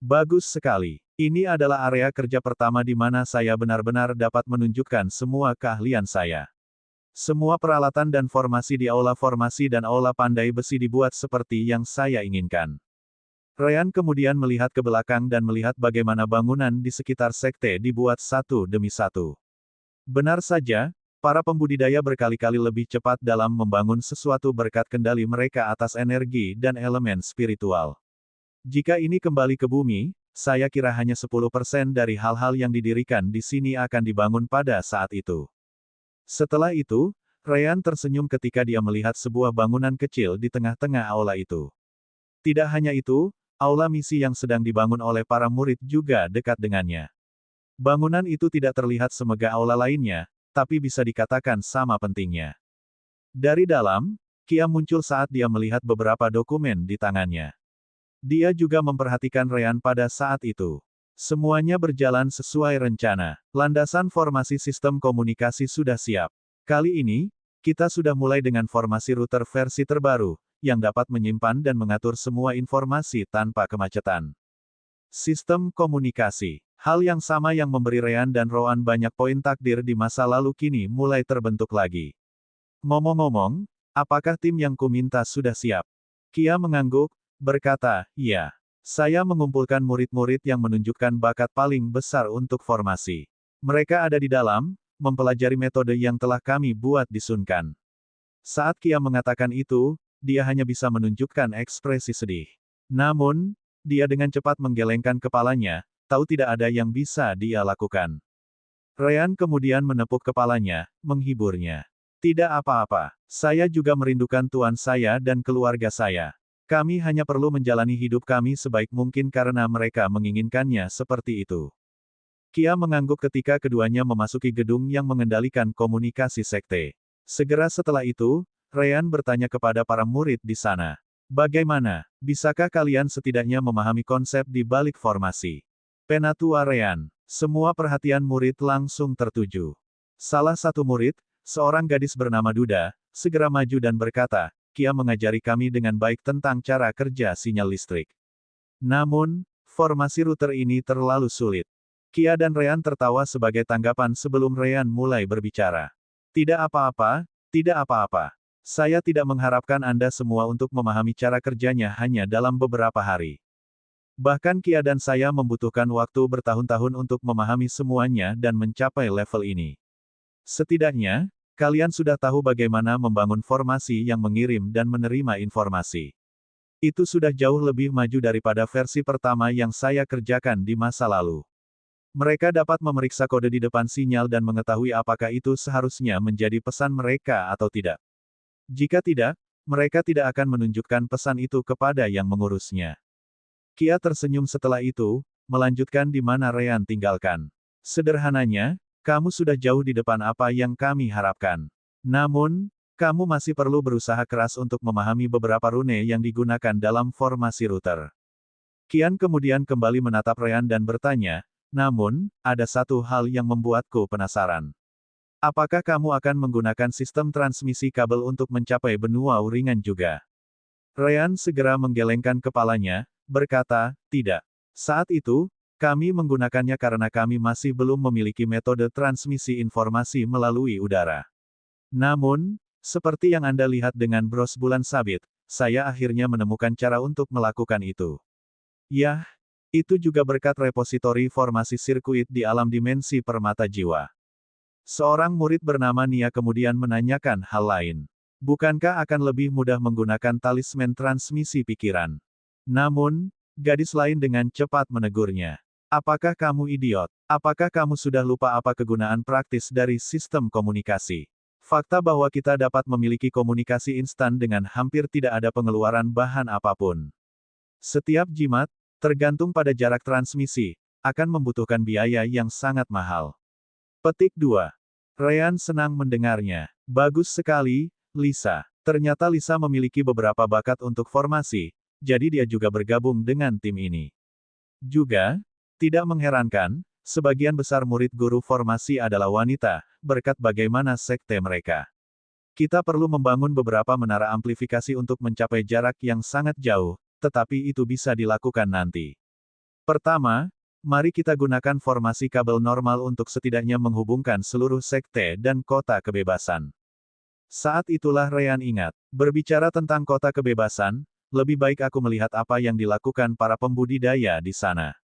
Bagus sekali. Ini adalah area kerja pertama di mana saya benar-benar dapat menunjukkan semua keahlian saya. Semua peralatan dan formasi di aula formasi dan aula pandai besi dibuat seperti yang saya inginkan. Ryan kemudian melihat ke belakang dan melihat bagaimana bangunan di sekitar sekte dibuat satu demi satu. Benar saja, para pembudidaya berkali-kali lebih cepat dalam membangun sesuatu berkat kendali mereka atas energi dan elemen spiritual. Jika ini kembali ke bumi, saya kira hanya 10% dari hal-hal yang didirikan di sini akan dibangun pada saat itu. Setelah itu, Ryan tersenyum ketika dia melihat sebuah bangunan kecil di tengah-tengah aula itu. Tidak hanya itu, aula misi yang sedang dibangun oleh para murid juga dekat dengannya. Bangunan itu tidak terlihat semegah aula lainnya, tapi bisa dikatakan sama pentingnya. Dari dalam, Kia muncul saat dia melihat beberapa dokumen di tangannya. Dia juga memperhatikan Ryan pada saat itu. Semuanya berjalan sesuai rencana. Landasan formasi sistem komunikasi sudah siap. Kali ini, kita sudah mulai dengan formasi router versi terbaru, yang dapat menyimpan dan mengatur semua informasi tanpa kemacetan. Sistem komunikasi. Hal yang sama yang memberi Ryan dan Rowan banyak poin takdir di masa lalu kini mulai terbentuk lagi. Ngomong-ngomong, apakah tim yang kuminta sudah siap? Kia mengangguk, berkata, iya. Saya mengumpulkan murid-murid yang menunjukkan bakat paling besar untuk formasi. Mereka ada di dalam, mempelajari metode yang telah kami buat di Sunkan. Saat Kia mengatakan itu, dia hanya bisa menunjukkan ekspresi sedih. Namun, dia dengan cepat menggelengkan kepalanya, tahu tidak ada yang bisa dia lakukan. Ryan kemudian menepuk kepalanya, menghiburnya. Tidak apa-apa, saya juga merindukan tuan saya dan keluarga saya. Kami hanya perlu menjalani hidup kami sebaik mungkin karena mereka menginginkannya seperti itu. Kia mengangguk ketika keduanya memasuki gedung yang mengendalikan komunikasi sekte. Segera setelah itu, Ryan bertanya kepada para murid di sana. Bagaimana, bisakah kalian setidaknya memahami konsep di balik formasi? Penatua Ryan. Semua perhatian murid langsung tertuju. Salah satu murid, seorang gadis bernama Duda, segera maju dan berkata, Kia mengajari kami dengan baik tentang cara kerja sinyal listrik. Namun, formasi router ini terlalu sulit. Kia dan Ryan tertawa sebagai tanggapan sebelum Ryan mulai berbicara. Tidak apa-apa, tidak apa-apa. Saya tidak mengharapkan Anda semua untuk memahami cara kerjanya hanya dalam beberapa hari. Bahkan Kia dan saya membutuhkan waktu bertahun-tahun untuk memahami semuanya dan mencapai level ini. Setidaknya, kalian sudah tahu bagaimana membangun formasi yang mengirim dan menerima informasi. Itu sudah jauh lebih maju daripada versi pertama yang saya kerjakan di masa lalu. Mereka dapat memeriksa kode di depan sinyal dan mengetahui apakah itu seharusnya menjadi pesan mereka atau tidak. Jika tidak, mereka tidak akan menunjukkan pesan itu kepada yang mengurusnya. Kia tersenyum setelah itu, melanjutkan di mana Ryan tinggalkan. Sederhananya, kamu sudah jauh di depan apa yang kami harapkan. Namun, kamu masih perlu berusaha keras untuk memahami beberapa rune yang digunakan dalam formasi router. Kian kemudian kembali menatap Ryan dan bertanya, namun, ada satu hal yang membuatku penasaran. Apakah kamu akan menggunakan sistem transmisi kabel untuk mencapai benua uringan juga? Ryan segera menggelengkan kepalanya, berkata, tidak. Saat itu, kami menggunakannya karena kami masih belum memiliki metode transmisi informasi melalui udara. Namun, seperti yang Anda lihat dengan bros bulan sabit, saya akhirnya menemukan cara untuk melakukan itu. Yah, itu juga berkat repositori formasi sirkuit di alam dimensi permata jiwa. Seorang murid bernama Nia kemudian menanyakan hal lain. Bukankah akan lebih mudah menggunakan talisman transmisi pikiran? Namun, gadis lain dengan cepat menegurnya. Apakah kamu idiot? Apakah kamu sudah lupa apa kegunaan praktis dari sistem komunikasi? Fakta bahwa kita dapat memiliki komunikasi instan dengan hampir tidak ada pengeluaran bahan apapun. Setiap jimat, tergantung pada jarak transmisi, akan membutuhkan biaya yang sangat mahal. Petik 2. Ryan senang mendengarnya. Bagus sekali, Lisa. Ternyata Lisa memiliki beberapa bakat untuk formasi, jadi dia juga bergabung dengan tim ini. Juga, tidak mengherankan, Sebagian besar murid guru formasi adalah wanita, berkat bagaimana sekte mereka. Kita perlu membangun beberapa menara amplifikasi untuk mencapai jarak yang sangat jauh, tetapi itu bisa dilakukan nanti. Pertama, mari kita gunakan formasi kabel normal untuk setidaknya menghubungkan seluruh sekte dan kota kebebasan. Saat itulah Ryan ingat, berbicara tentang kota kebebasan, lebih baik aku melihat apa yang dilakukan para pembudidaya di sana.